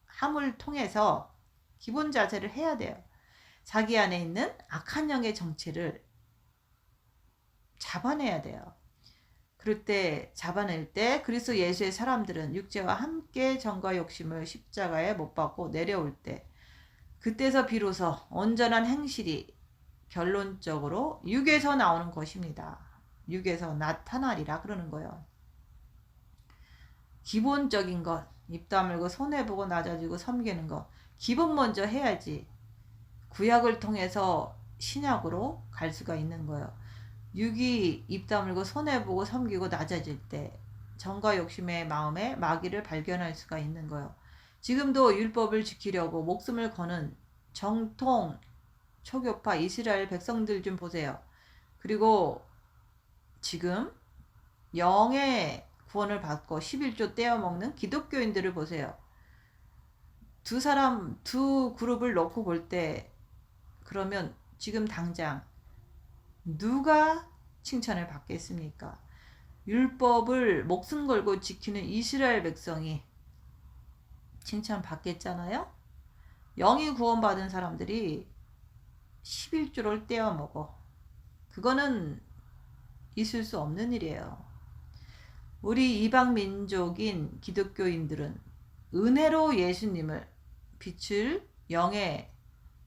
함을 통해서 기본 자세를 해야 돼요. 자기 안에 있는 악한 영의 정체를 잡아내야 돼요. 그럴 때 잡아낼 때 그리스도 예수의 사람들은 육체와 함께 정과 욕심을 십자가에 못 박고 내려올 때 그때서 비로소 온전한 행실이 결론적으로 육에서 나오는 것입니다. 육에서 나타나리라 그러는 거예요. 기본적인 것, 입 다물고 손해보고 낮아지고 섬기는 것, 기본 먼저 해야지 구약을 통해서 신약으로 갈 수가 있는 거예요. 육이 입 다물고 손해보고 섬기고 낮아질 때 정과 욕심의 마음에 마귀를 발견할 수가 있는 거예요. 지금도 율법을 지키려고 목숨을 거는 정통 초교파 이스라엘 백성들 좀 보세요. 그리고 지금 영의 구원을 받고 11조 떼어먹는 기독교인들을 보세요. 두 그룹을 놓고 볼 때 그러면 지금 당장 누가 칭찬을 받겠습니까? 율법을 목숨 걸고 지키는 이스라엘 백성이 칭찬 받겠잖아요? 영이 구원받은 사람들이 11조를 떼어먹어. 그거는 있을 수 없는 일이에요. 우리 이방 민족인 기독교인들은 은혜로 예수님을 빛을 영에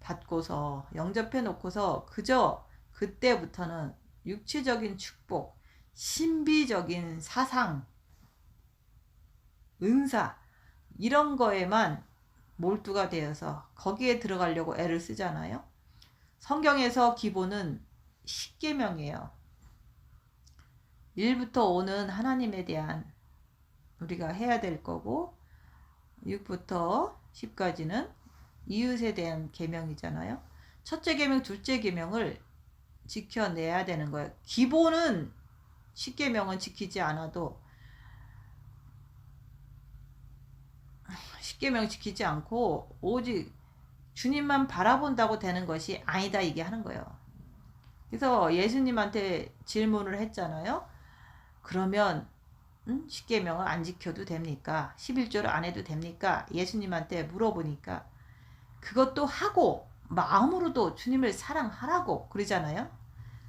받고서 영접해 놓고서 그저 그때부터는 육체적인 축복, 신비적인 사상, 은사 이런 거에만 몰두가 되어서 거기에 들어가려고 애를 쓰잖아요. 성경에서 기본은 10계명이에요. 1부터 5는 하나님에 대한 우리가 해야 될 거고 6부터 10까지는 이웃에 대한 계명이잖아요. 첫째 계명, 둘째 계명을 지켜내야 되는 거예요. 기본은 10계명은 지키지 않아도 10계명 지키지 않고 오직 주님만 바라본다고 되는 것이 아니다 이게 하는 거예요. 그래서 예수님한테 질문을 했잖아요. 그러면 10계명을 안 지켜도 됩니까? 11조를 안 해도 됩니까? 예수님한테 물어보니까 그것도 하고 마음으로도 주님을 사랑하라고 그러잖아요.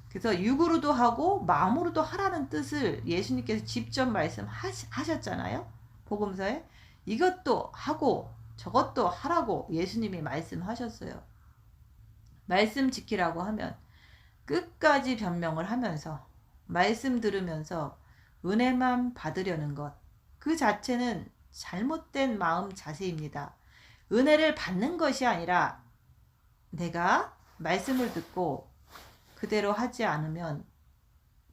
그래서 육으로도 하고 마음으로도 하라는 뜻을 예수님께서 직접 말씀하셨잖아요. 복음서에 이것도 하고 저것도 하라고 예수님이 말씀하셨어요. 말씀 지키라고 하면 끝까지 변명을 하면서 말씀 들으면서 은혜만 받으려는 것, 그 자체는 잘못된 마음 자세입니다. 은혜를 받는 것이 아니라 내가 말씀을 듣고 그대로 하지 않으면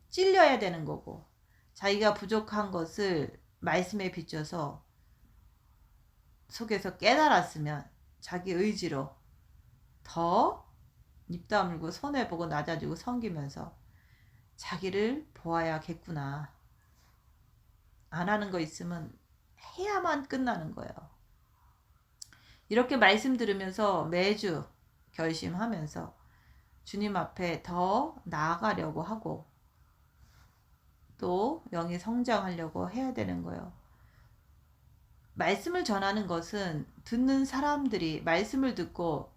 찔려야 되는 거고 자기가 부족한 것을 말씀에 비춰서 속에서 깨달았으면 자기 의지로 더 입 다물고 손해보고 낮아지고 섬기면서 자기를 보아야겠구나. 안 하는 거 있으면 해야만 끝나는 거예요. 이렇게 말씀 들으면서 매주 결심하면서 주님 앞에 더 나아가려고 하고 또 영이 성장하려고 해야 되는 거예요. 말씀을 전하는 것은 듣는 사람들이 말씀을 듣고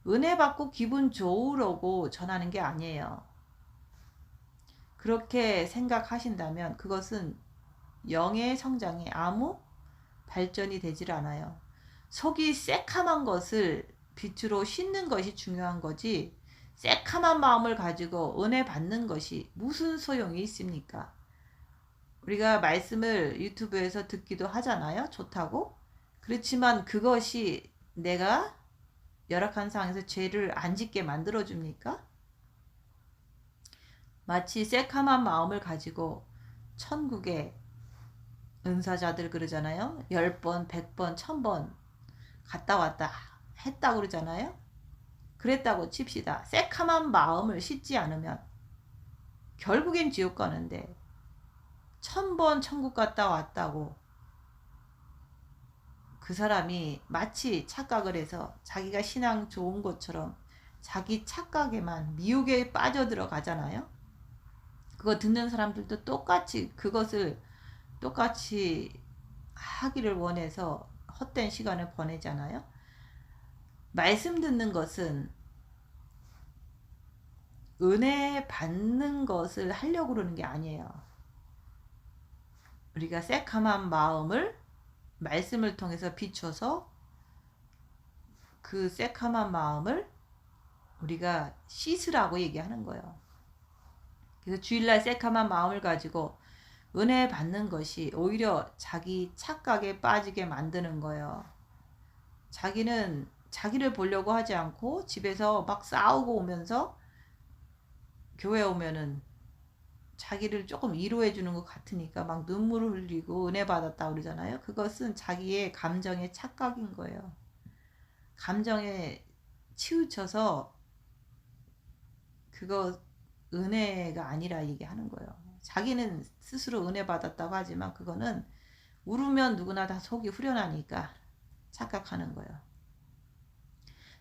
은혜 받고 기분 좋으려고 전하는 게 아니에요. 그렇게 생각하신다면 그것은 영의 성장에 아무 발전이 되질 않아요. 속이 새카만 것을 빛으로 씻는 것이 중요한 거지 새카만 마음을 가지고 은혜 받는 것이 무슨 소용이 있습니까? 우리가 말씀을 유튜브에서 듣기도 하잖아요. 좋다고. 그렇지만 그것이 내가 열악한 상황에서 죄를 안 짓게 만들어줍니까? 마치 새카만 마음을 가지고 천국에 은사자들 그러잖아요. 10번, 100번, 1000번 갔다 왔다 했다고 그러잖아요. 그랬다고 칩시다. 새카만 마음을 씻지 않으면 결국엔 지옥 가는데 1000번 천국 갔다 왔다고 그 사람이 마치 착각을 해서 자기가 신앙 좋은 것처럼 자기 착각에만 미혹에 빠져들어가잖아요. 그거 듣는 사람들도 똑같이 그것을 똑같이 하기를 원해서 헛된 시간을 보내잖아요. 말씀 듣는 것은 은혜 받는 것을 하려고 그러는 게 아니에요. 우리가 새카만 마음을 말씀을 통해서 비춰서 그 새카만 마음을 우리가 씻으라고 얘기하는 거예요. 그래서 주일날 새카만 마음을 가지고 은혜 받는 것이 오히려 자기 착각에 빠지게 만드는 거예요. 자기는 자기를 보려고 하지 않고 집에서 막 싸우고 오면서 교회 오면은 자기를 조금 위로해 주는 것 같으니까 막 눈물을 흘리고 은혜 받았다 그러잖아요. 그것은 자기의 감정의 착각인 거예요. 감정에 치우쳐서 그거 은혜가 아니라 얘기하는 거예요. 자기는 스스로 은혜 받았다고 하지만 그거는 울으면 누구나 다 속이 후련하니까 착각하는 거예요.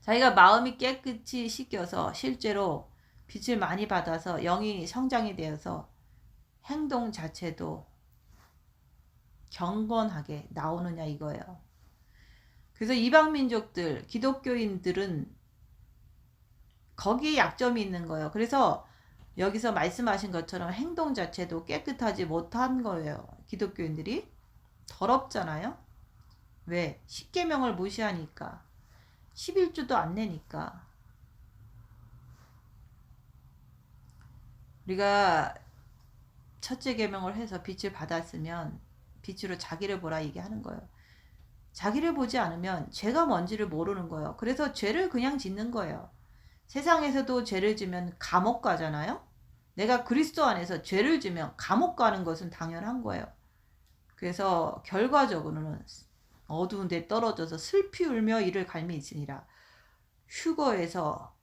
자기가 마음이 깨끗이 씻겨서 실제로 빛을 많이 받아서 영이 성장이 되어서 행동 자체도 경건하게 나오느냐 이거예요. 그래서 이방민족들, 기독교인들은 거기에 약점이 있는 거예요. 그래서 여기서 말씀하신 것처럼 행동 자체도 깨끗하지 못한 거예요. 기독교인들이 더럽잖아요. 왜? 십계명을 무시하니까. 11조도 안 내니까. 우리가 첫째 계명을 해서 빛을 받았으면 빛으로 자기를 보라 얘기하는 거예요. 자기를 보지 않으면 죄가 뭔지를 모르는 거예요. 그래서 죄를 그냥 짓는 거예요. 세상에서도 죄를 지면 감옥 가잖아요. 내가 그리스도 안에서 죄를 지면 감옥 가는 것은 당연한 거예요. 그래서 결과적으로는 어두운 데 떨어져서 슬피 울며 이를 갈미있으니라. 휴거에서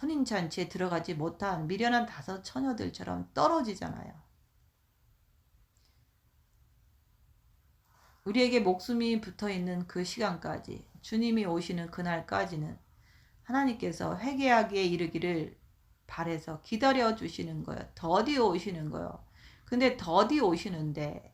혼인잔치에 들어가지 못한 미련한 다섯 처녀들처럼 떨어지잖아요. 우리에게 목숨이 붙어있는 그 시간까지, 주님이 오시는 그날까지는 하나님께서 회개하기에 이르기를 바래서 기다려 주시는 거예요. 더디 오시는 거예요. 근데 더디 오시는데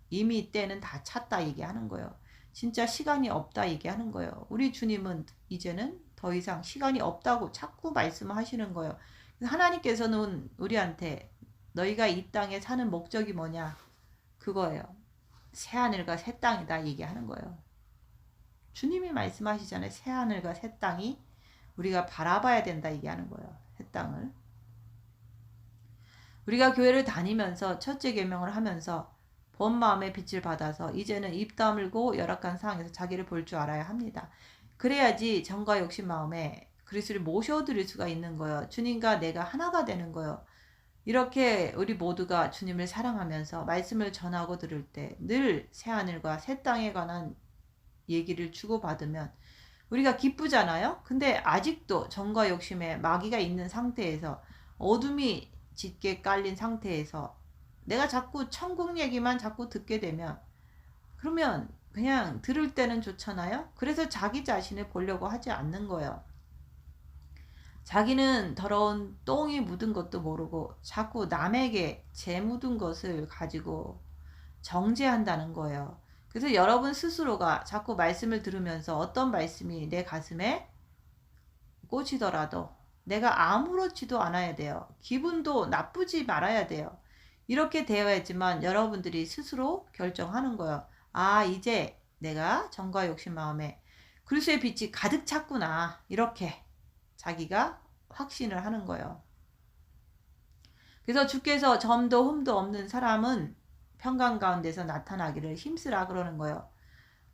이미 때는 다 찼다 얘기하는 거예요. 진짜 시간이 없다 얘기하는 거예요. 우리 주님은 이제는 더 이상 시간이 없다고 자꾸 말씀하시는 거예요. 하나님께서는 우리한테 너희가 이 땅에 사는 목적이 뭐냐? 그거예요. 새하늘과 새 땅이다 얘기하는 거예요. 주님이 말씀하시잖아요. 새하늘과 새 땅이 우리가 바라봐야 된다 얘기하는 거예요. 새 땅을. 우리가 교회를 다니면서 첫째 계명을 하면서 본 마음의 빛을 받아서 이제는 입 다물고 열악한 상황에서 자기를 볼 줄 알아야 합니다. 그래야지 정과 욕심 마음에 그리스도를 모셔드릴 수가 있는 거예요. 주님과 내가 하나가 되는 거예요. 이렇게 우리 모두가 주님을 사랑하면서 말씀을 전하고 들을 때 늘 새하늘과 새 땅에 관한 얘기를 주고받으면 우리가 기쁘잖아요. 근데 아직도 정과 욕심에 마귀가 있는 상태에서 어둠이 짙게 깔린 상태에서 내가 자꾸 천국 얘기만 자꾸 듣게 되면 그러면 그냥 들을 때는 좋잖아요. 그래서 자기 자신을 보려고 하지 않는 거예요. 자기는 더러운 똥이 묻은 것도 모르고 자꾸 남에게 죄 묻은 것을 가지고 정죄한다는 거예요. 그래서 여러분 스스로가 자꾸 말씀을 들으면서 어떤 말씀이 내 가슴에 꽂히더라도 내가 아무렇지도 않아야 돼요. 기분도 나쁘지 말아야 돼요. 이렇게 되어야지만 여러분들이 스스로 결정하는 거예요. 아, 이제 내가 정과 욕심 마음에 그리스도의 빛이 가득 찼구나. 이렇게 자기가 확신을 하는 거예요. 그래서 주께서 점도 흠도 없는 사람은 평강 가운데서 나타나기를 힘쓰라 그러는 거예요.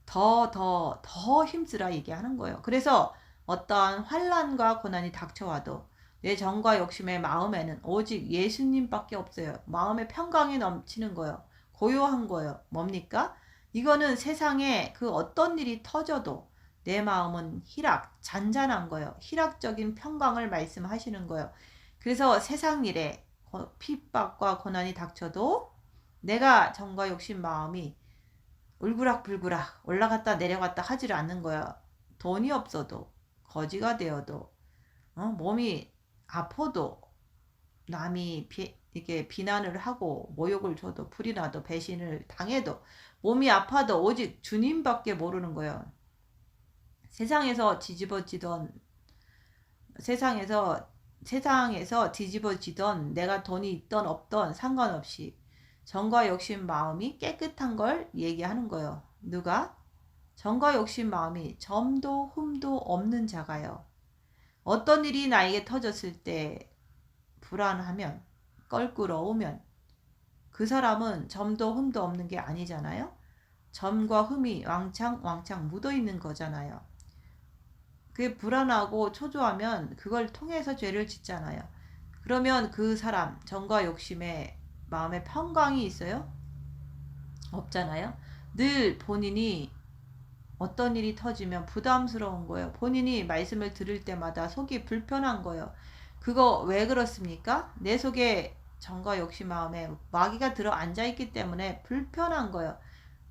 더 힘쓰라 얘기하는 거예요. 그래서 어떠한 환난과 고난이 닥쳐와도 내 정과 욕심의 마음에는 오직 예수님밖에 없어요. 마음에 평강이 넘치는 거예요. 고요한 거예요. 뭡니까? 이거는 세상에 그 어떤 일이 터져도 내 마음은 잔잔한 거예요. 희락적인 평강을 말씀하시는 거예요. 그래서 세상 일에 핍박과 고난이 닥쳐도 내가 정과 욕심 마음이 울그락불그락 올라갔다 내려갔다 하지를 않는 거야. 돈이 없어도 거지가 되어도 몸이 아파도 남이 이렇게 비난을 하고 모욕을 줘도 불이 나도 배신을 당해도 몸이 아파도 오직 주님밖에 모르는 거예요. 세상에서 뒤집어지던 내가 돈이 있던 없던 상관없이 정과 욕심 마음이 깨끗한 걸 얘기하는 거예요. 누가? 정과 욕심 마음이 점도 흠도 없는 자가요. 어떤 일이 나에게 터졌을 때 불안하면, 껄끄러우면 그 사람은 점도 흠도 없는 게 아니잖아요. 점과 흠이 왕창 묻어 있는 거잖아요. 그게 불안하고 초조하면 그걸 통해서 죄를 짓잖아요. 그러면 그 사람 정과 욕심에 마음에 평강이 있어요? 없잖아요. 늘 본인이 어떤 일이 터지면 부담스러운 거예요. 본인이 말씀을 들을 때마다 속이 불편한 거예요. 그거 왜 그렇습니까? 내 속에 정과 욕심 마음에 마귀가 들어 앉아 있기 때문에 불편한 거예요.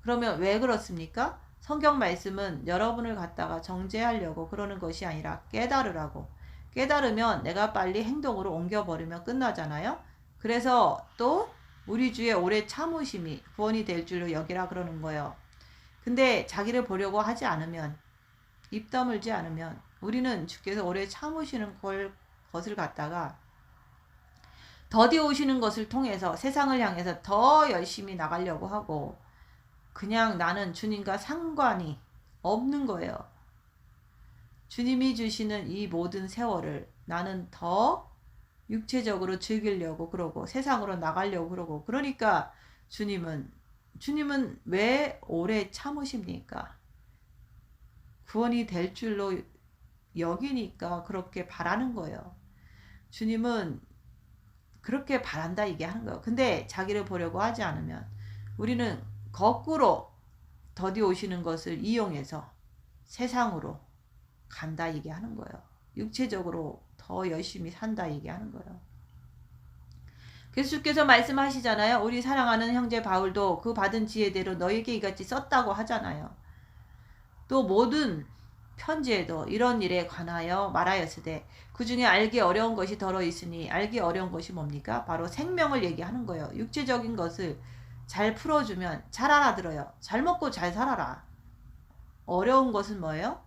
그러면 왜 그렇습니까? 성경 말씀은 여러분을 갖다가 정죄하려고 그러는 것이 아니라 깨달으라고. 깨달으면 내가 빨리 행동으로 옮겨버리면 끝나잖아요. 그래서 또 우리 주의 오래 참으심이 구원이 될 줄로 여기라 그러는 거예요. 근데 자기를 보려고 하지 않으면, 입 다물지 않으면 우리는 주께서 오래 참으시는 것을 갖다가 더디오시는 것을 통해서 세상을 향해서 더 열심히 나가려고 하고, 그냥 나는 주님과 상관이 없는 거예요. 주님이 주시는 이 모든 세월을 나는 더 육체적으로 즐기려고 그러고 세상으로 나가려고 그러고, 그러니까 주님은 왜 오래 참으십니까? 구원이 될 줄로 여기니까 그렇게 바라는 거예요. 주님은 그렇게 바란다 이게 하는 거예요. 근데 자기를 보려고 하지 않으면 우리는 거꾸로 더디 오시는 것을 이용해서 세상으로 간다 이게 하는 거예요. 육체적으로 더 열심히 산다 이게 하는 거예요. 그래서 주께서 말씀하시잖아요. 우리 사랑하는 형제 바울도 그 받은 지혜대로 너에게 이같이 썼다고 하잖아요. 또 모든 편지에도 이런 일에 관하여 말하였으되 그 중에 알기 어려운 것이 더러 있으니, 알기 어려운 것이 뭡니까? 바로 생명을 얘기하는 거예요. 육체적인 것을 잘 풀어주면 잘 알아들어요. 잘 먹고 잘 살아라. 어려운 것은 뭐예요?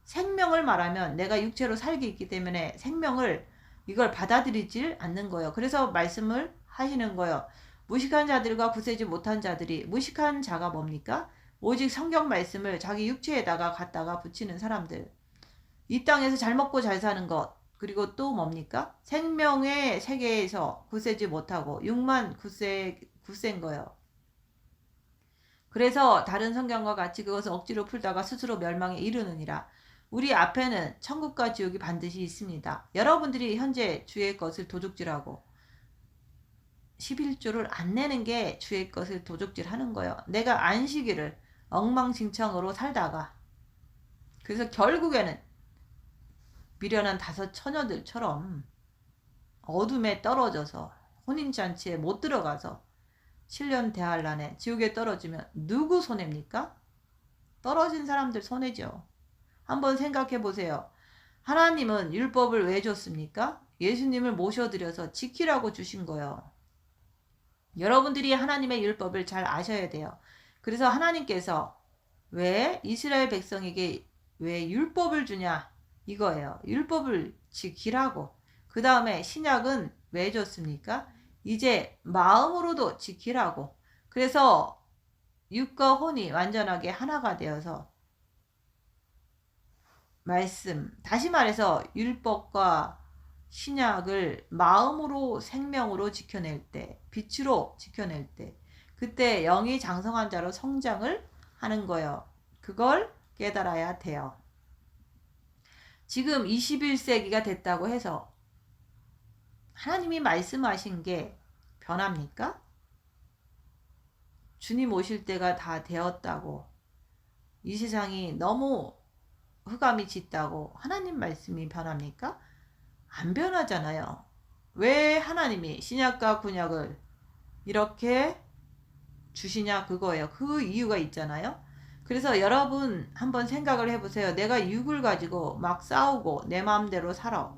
생명을 말하면 내가 육체로 살기 있기 때문에 생명을 이걸 받아들이질 않는 거예요. 그래서 말씀을 하시는 거예요. 무식한 자들과 굳세지 못한 자들이, 무식한 자가 뭡니까? 오직 성경 말씀을 자기 육체에다가 갖다가 붙이는 사람들. 이 땅에서 잘 먹고 잘 사는 것. 그리고 또 뭡니까? 생명의 세계에서 굳세지 못하고 육만 굳센 거예요. 그래서 다른 성경과 같이 그것을 억지로 풀다가 스스로 멸망에 이르느니라. 우리 앞에는 천국과 지옥이 반드시 있습니다. 여러분들이 현재 주의 것을 도둑질하고 11조를 안 내는 게 주의 것을 도둑질하는 거예요. 내가 안식일을 엉망진창으로 살다가, 그래서 결국에는 미련한 5 처녀들처럼 어둠에 떨어져서 혼인잔치에 못 들어가서 7년 대환란에 지옥에 떨어지면 누구 손해입니까? 떨어진 사람들 손해죠. 한번 생각해 보세요. 하나님은 율법을 왜 줬습니까? 예수님을 모셔드려서 지키라고 주신 거예요. 여러분들이 하나님의 율법을 잘 아셔야 돼요. 그래서 하나님께서 왜 이스라엘 백성에게 왜 율법을 주냐 이거예요. 율법을 지키라고. 그 다음에 신약은 왜 줬습니까? 이제 마음으로도 지키라고. 그래서 육과 혼이 완전하게 하나가 되어서 말씀, 다시 말해서 율법과 신약을 마음으로 생명으로 지켜낼 때, 빛으로 지켜낼 때, 그때 영이 장성한 자로 성장을 하는 거예요. 그걸 깨달아야 돼요. 지금 21세기가 됐다고 해서 하나님이 말씀하신 게 변합니까? 주님 오실 때가 다 되었다고, 이 세상이 너무 흑암이 짙다고 하나님 말씀이 변합니까? 안 변하잖아요. 왜 하나님이 신약과 구약을 이렇게 주시냐 그거예요. 그 이유가 있잖아요. 그래서 여러분 한번 생각을 해보세요. 내가 육을 가지고 막 싸우고 내 마음대로 살아.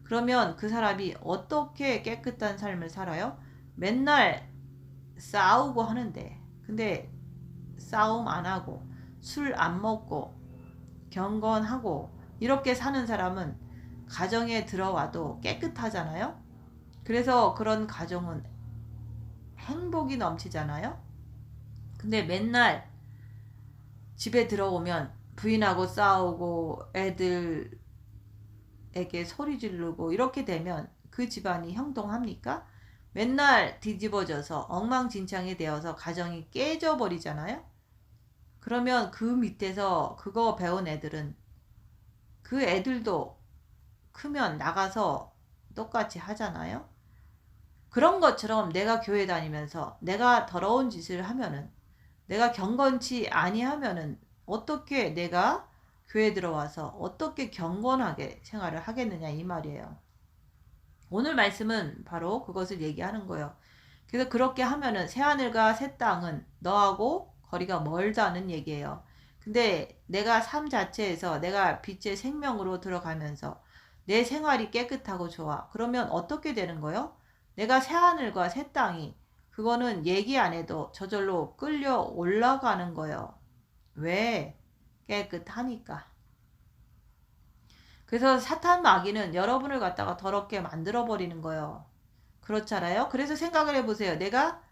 그러면 그 사람이 어떻게 깨끗한 삶을 살아요? 맨날 싸우고 하는데, 근데 싸움 안 하고 술 안 먹고 경건하고 이렇게 사는 사람은 가정에 들어와도 깨끗하잖아요. 그래서 그런 가정은 행복이 넘치잖아요. 근데 맨날 집에 들어오면 부인하고 싸우고 애들 에게 소리 지르고 이렇게 되면 그 집안이 형통합니까? 맨날 뒤집어져서 엉망진창이 되어서 가정이 깨져버리잖아요. 그러면 그 밑에서 그거 배운 애들은 그 애들도 크면 나가서 똑같이 하잖아요. 그런 것처럼 내가 교회 다니면서 내가 더러운 짓을 하면은, 내가 경건치 아니하면은 어떻게 내가 교회 들어와서 어떻게 경건하게 생활을 하겠느냐 이 말이에요. 오늘 말씀은 바로 그것을 얘기하는 거예요. 그래서 그렇게 하면은 새하늘과 새 땅은 너하고 거리가 멀다는 얘기예요. 근데 내가 삶 자체에서 내가 빛의 생명으로 들어가면서 내 생활이 깨끗하고 좋아. 그러면 어떻게 되는 거예요? 내가 새하늘과 새 땅이, 그거는 얘기 안 해도 저절로 끌려 올라가는 거예요. 왜? 깨끗하니까. 그래서 사탄 마귀는 여러분을 갖다가 더럽게 만들어 버리는 거예요. 그렇잖아요. 그래서 생각을 해보세요. 내가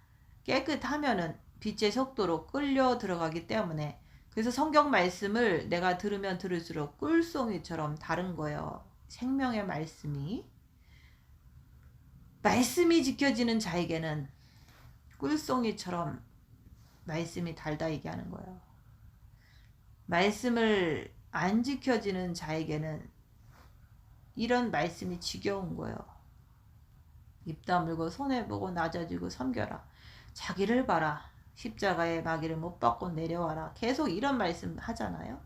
깨끗하면은 빛의 속도로 끌려 들어가기 때문에, 그래서 성경 말씀을 내가 들으면 들을수록 꿀송이처럼 다른 거예요. 생명의 말씀이 지켜지는 자에게는 꿀송이처럼 말씀이 달다 얘기하는 거예요. 말씀을 안 지켜지는 자에게는 이런 말씀이 지겨운 거예요. 입 다물고 손해보고 낮아지고 섬겨라. 자기를 봐라. 십자가의 마귀를 못 받고 내려와라. 계속 이런 말씀 하잖아요.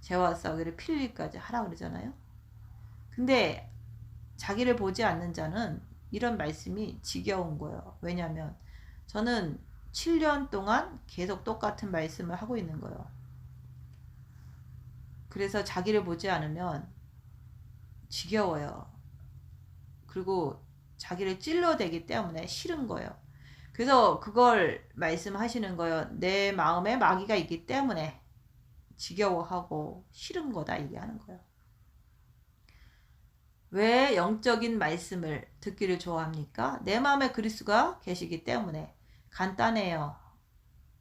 죄와 싸우기를 필리까지 하라 그러잖아요. 근데 자기를 보지 않는 자는 이런 말씀이 지겨운 거예요. 왜냐하면 저는 7년 동안 계속 똑같은 말씀을 하고 있는 거예요. 그래서 자기를 보지 않으면 지겨워요. 그리고 자기를 찔러대기 때문에 싫은 거예요. 그래서 그걸 말씀하시는 거예요. 내 마음에 마귀가 있기 때문에 지겨워하고 싫은 거다 얘기하는 거예요. 왜 영적인 말씀을 듣기를 좋아합니까? 내 마음에 그리스도가 계시기 때문에. 간단해요.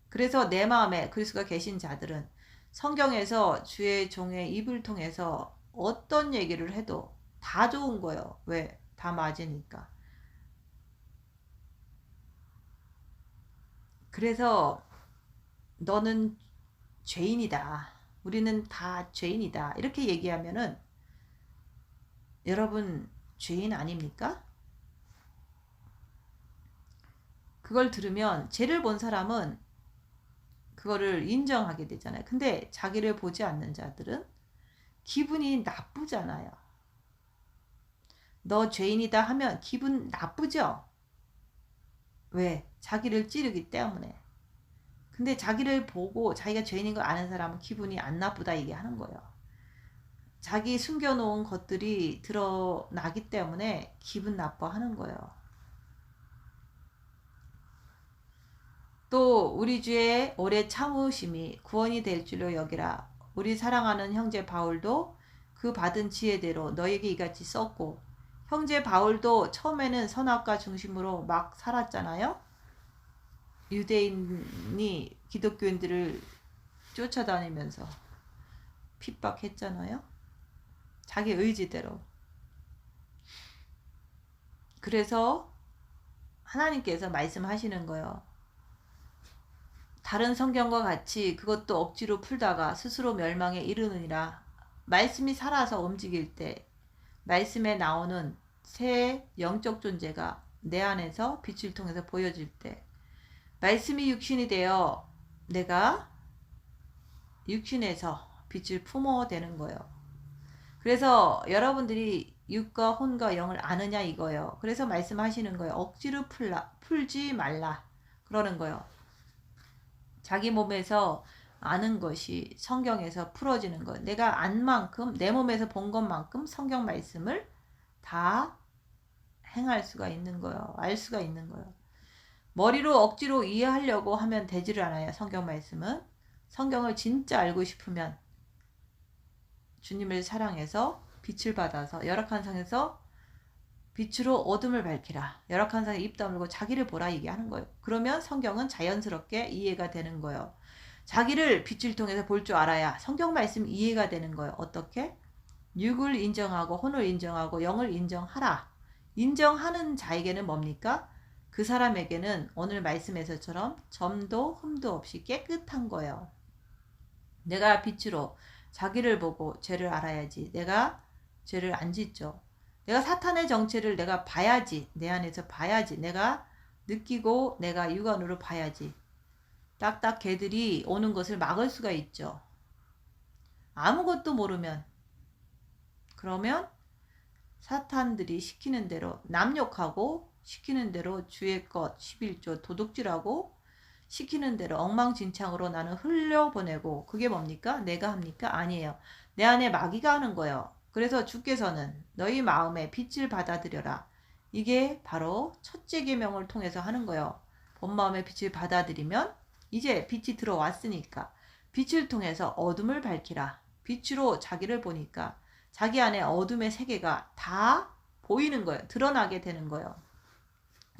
그래서 내 마음에 그리스도가 계신 자들은 성경에서 주의 종의 입을 통해서 어떤 얘기를 해도 다 좋은 거예요. 왜? 다 맞으니까. 그래서 너는 죄인이다. 우리는 다 죄인이다. 이렇게 얘기하면은 여러분 죄인 아닙니까? 그걸 들으면 죄를 본 사람은 그거를 인정하게 되잖아요. 근데 자기를 보지 않는 자들은 기분이 나쁘잖아요. 너 죄인이다 하면 기분 나쁘죠? 왜? 자기를 찌르기 때문에. 근데 자기를 보고 자기가 죄인인 걸 아는 사람은 기분이 안 나쁘다 얘기하는 거예요. 자기 숨겨놓은 것들이 드러나기 때문에 기분 나빠하는 거예요. 또 우리 주의 오래 참으심이 구원이 될 줄로 여기라. 우리 사랑하는 형제 바울도 그 받은 지혜대로 너에게 이같이 썼고, 형제 바울도 처음에는 선악과 중심으로 막 살았잖아요. 유대인이 기독교인들을 쫓아다니면서 핍박했잖아요. 자기 의지대로. 그래서 하나님께서 말씀하시는 거예요. 다른 성경과 같이 그것도 억지로 풀다가 스스로 멸망에 이르느니라. 말씀이 살아서 움직일 때, 말씀에 나오는 새 영적 존재가 내 안에서 빛을 통해서 보여질 때, 말씀이 육신이 되어 내가 육신에서 빛을 품어대는 거예요. 그래서 여러분들이 육과 혼과 영을 아느냐 이거예요. 그래서 말씀하시는 거예요. 억지로 풀지 말라 그러는 거예요. 자기 몸에서 아는 것이 성경에서 풀어지는 것. 내가 안 만큼, 내 몸에서 본 것만큼 성경 말씀을 다 행할 수가 있는 거예요. 알 수가 있는 거예요. 머리로 억지로 이해하려고 하면 되지를 않아요. 성경 말씀은. 성경을 진짜 알고 싶으면 주님을 사랑해서 빛을 받아서 열악한 상에서 빛으로 어둠을 밝히라. 열악한 상에 입 다물고 자기를 보라 얘기하는 거예요. 그러면 성경은 자연스럽게 이해가 되는 거예요. 자기를 빛을 통해서 볼 줄 알아야 성경 말씀 이해가 되는 거예요. 어떻게? 육을 인정하고 혼을 인정하고 영을 인정하라. 인정하는 자에게는 뭡니까? 그 사람에게는 오늘 말씀에서처럼 점도 흠도 없이 깨끗한 거예요. 내가 빛으로 자기를 보고 죄를 알아야지. 내가 죄를 안 짓죠. 내가 사탄의 정체를 내가 봐야지. 내 안에서 봐야지. 내가 느끼고 내가 육안으로 봐야지. 딱딱 개들이 오는 것을 막을 수가 있죠. 아무것도 모르면. 그러면 사탄들이 시키는 대로 남 욕하고 시키는 대로 주의 것 11조 도둑질하고 시키는 대로 엉망진창으로 나는 흘려보내고 그게 뭡니까? 내가 합니까? 아니에요. 내 안에 마귀가 하는 거예요. 그래서 주께서는 너희 마음에 빛을 받아들여라. 이게 바로 첫째 계명을 통해서 하는 거예요. 본 마음에 빛을 받아들이면 이제 빛이 들어왔으니까 빛을 통해서 어둠을 밝히라. 빛으로 자기를 보니까 자기 안에 어둠의 세계가 다 보이는 거예요. 드러나게 되는 거예요.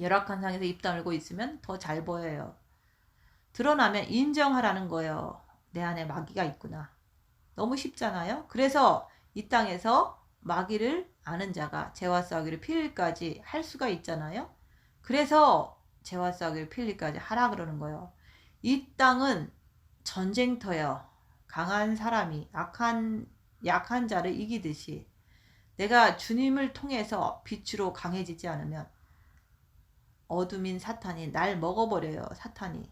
열악한 상에서 입 다물고 있으면 더 잘 보여요. 드러나면 인정하라는 거예요. 내 안에 마귀가 있구나. 너무 쉽잖아요. 그래서 이 땅에서 마귀를 아는 자가 죄와 싸우기를 필일까지 할 수가 있잖아요. 그래서 죄와 싸우기를 필일까지 하라 그러는 거예요. 이 땅은 전쟁터예요. 강한 사람이 약한 자를 이기듯이 내가 주님을 통해서 빛으로 강해지지 않으면 어둠인 사탄이 날 먹어버려요. 사탄이.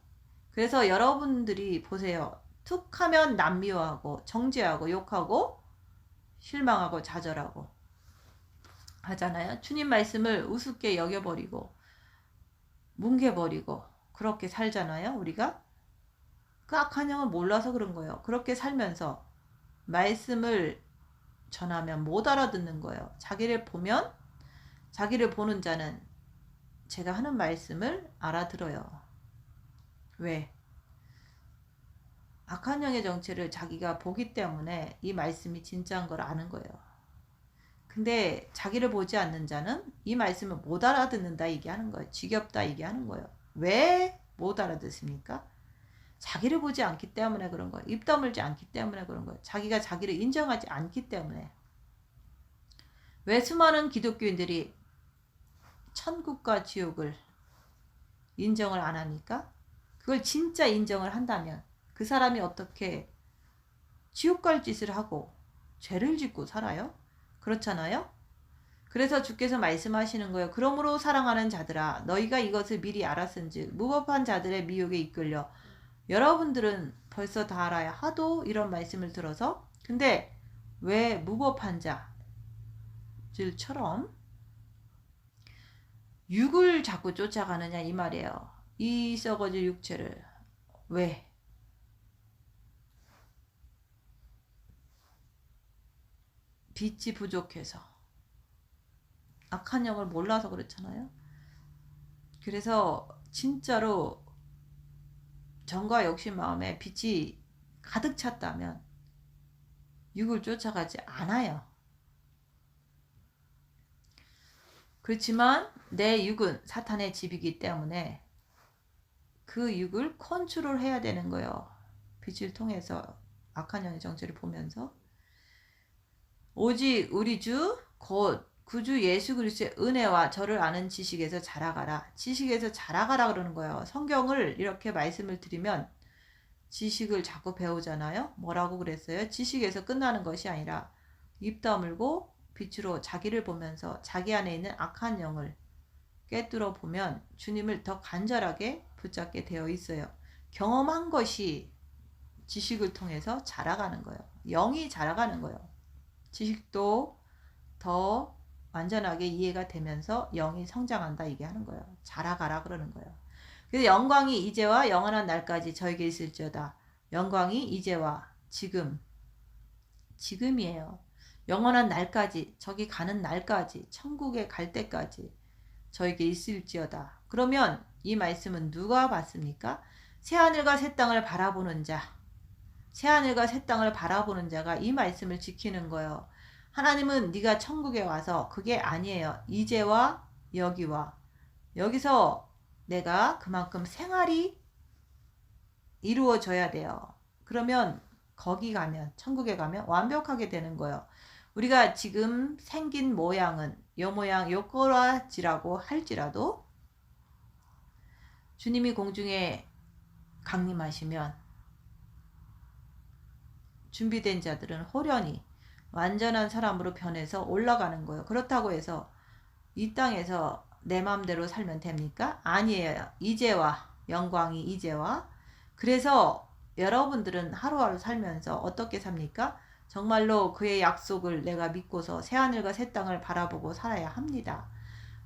그래서 여러분들이 보세요. 툭 하면 남미워하고 정죄하고 욕하고 실망하고 좌절하고 하잖아요. 주님 말씀을 우습게 여겨버리고 뭉개버리고 그렇게 살잖아요. 우리가 그 악한 영을 몰라서 그런 거예요. 그렇게 살면서 말씀을 전하면 못 알아듣는 거예요. 자기를 보면 자기를 보는 자는 제가 하는 말씀을 알아들어요. 왜? 악한 영의 정체를 자기가 보기 때문에 이 말씀이 진짜인 걸 아는 거예요. 근데 자기를 보지 않는 자는 이 말씀을 못 알아듣는다 얘기하는 거예요. 지겹다 얘기하는 거예요. 왜 못 알아듣습니까? 자기를 보지 않기 때문에 그런 거예요. 입 다물지 않기 때문에 그런 거예요. 자기가 자기를 인정하지 않기 때문에. 왜 수많은 기독교인들이 천국과 지옥을 인정을 안 합니까? 그걸 진짜 인정을 한다면 그 사람이 어떻게 지옥 갈 짓을 하고 죄를 짓고 살아요? 그렇잖아요? 그래서 주께서 말씀하시는 거예요. 그러므로 사랑하는 자들아 너희가 이것을 미리 알았은즉 무법한 자들의 미혹에 이끌려. 여러분들은 벌써 다 알아야 하도 이런 말씀을 들어서 근데 왜 무법한 자들처럼 육을 자꾸 쫓아가느냐 이 말이에요. 이 썩어질 육체를. 왜? 빛이 부족해서. 악한 영을 몰라서 그렇잖아요. 그래서 진짜로 정과 욕심 마음에 빛이 가득 찼다면 육을 쫓아가지 않아요. 그렇지만 내 육은 사탄의 집이기 때문에 그 육을 컨트롤 해야 되는 거예요. 빛을 통해서 악한 영의 정체를 보면서 오직 우리 주 곧 구주 예수 그리스도의 은혜와 저를 아는 지식에서 자라가라. 지식에서 자라가라 그러는 거예요. 성경을 이렇게 말씀을 드리면 지식을 자꾸 배우잖아요. 뭐라고 그랬어요? 지식에서 끝나는 것이 아니라 입 다물고 빛으로 자기를 보면서 자기 안에 있는 악한 영을 꿰뚫어 보면 주님을 더 간절하게 붙잡게 되어 있어요. 경험한 것이 지식을 통해서 자라가는 거예요. 영이 자라가는 거예요. 지식도 더 완전하게 이해가 되면서 영이 성장한다 이게 하는 거예요. 자라가라 그러는 거예요. 그래서 영광이 이제와 영원한 날까지 저에게 있을지어다. 영광이 이제와 지금이에요. 영원한 날까지 저기 가는 날까지 천국에 갈 때까지 저에게 있을지어다. 그러면 이 말씀은 누가 받습니까? 새하늘과 새 땅을 바라보는 자. 새하늘과 새 땅을 바라보는 자가 이 말씀을 지키는 거예요. 하나님은 네가 천국에 와서 그게 아니에요. 이제와 여기와 여기서 내가 그만큼 생활이 이루어져야 돼요. 그러면 거기 가면 천국에 가면 완벽하게 되는 거예요. 우리가 지금 생긴 모양은 요 모양 요 꼬라지라고 할지라도 주님이 공중에 강림하시면 준비된 자들은 호련히 완전한 사람으로 변해서 올라가는 거예요. 그렇다고 해서 이 땅에서 내 마음대로 살면 됩니까? 아니에요. 이제와 영광이 이제와. 그래서 여러분들은 하루하루 살면서 어떻게 삽니까? 정말로 그의 약속을 내가 믿고서 새하늘과 새 땅을 바라보고 살아야 합니다.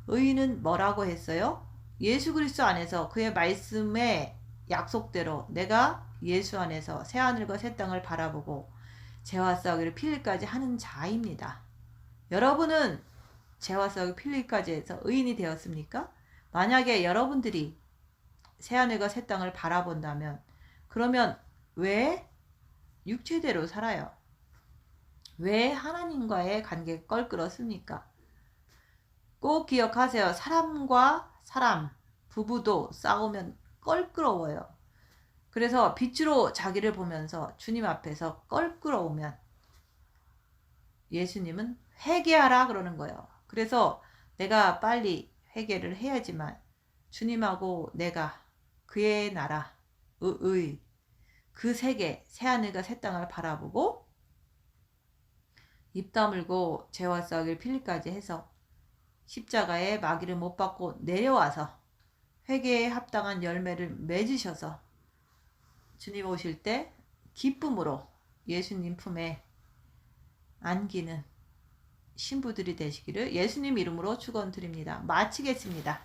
의인은 뭐라고 했어요? 예수 그리스도 안에서 그의 말씀의 약속대로 내가 예수 안에서 새하늘과 새 땅을 바라보고 죄와 싸우기를 필리까지 하는 자입니다. 여러분은 죄와 싸우기 필리까지 해서 의인이 되었습니까? 만약에 여러분들이 새하늘과 새 땅을 바라본다면 그러면 왜 육체대로 살아요? 왜 하나님과의 관계가 껄끄럽습니까? 꼭 기억하세요. 사람과 사람, 부부도 싸우면 껄끄러워요. 그래서 빛으로 자기를 보면서 주님 앞에서 껄끄러우면 예수님은 회개하라 그러는 거예요. 그래서 내가 빨리 회개를 해야지만 주님하고 내가 그의 나라, 그 세계, 새하늘과 새 땅을 바라보고 입 다물고 죄와 싸우기를 필리까지 해서 십자가에 마귀를 못 받고 내려와서 회개에 합당한 열매를 맺으셔서 주님 오실 때 기쁨으로 예수님 품에 안기는 신부들이 되시기를 예수님 이름으로 축원드립니다. 마치겠습니다.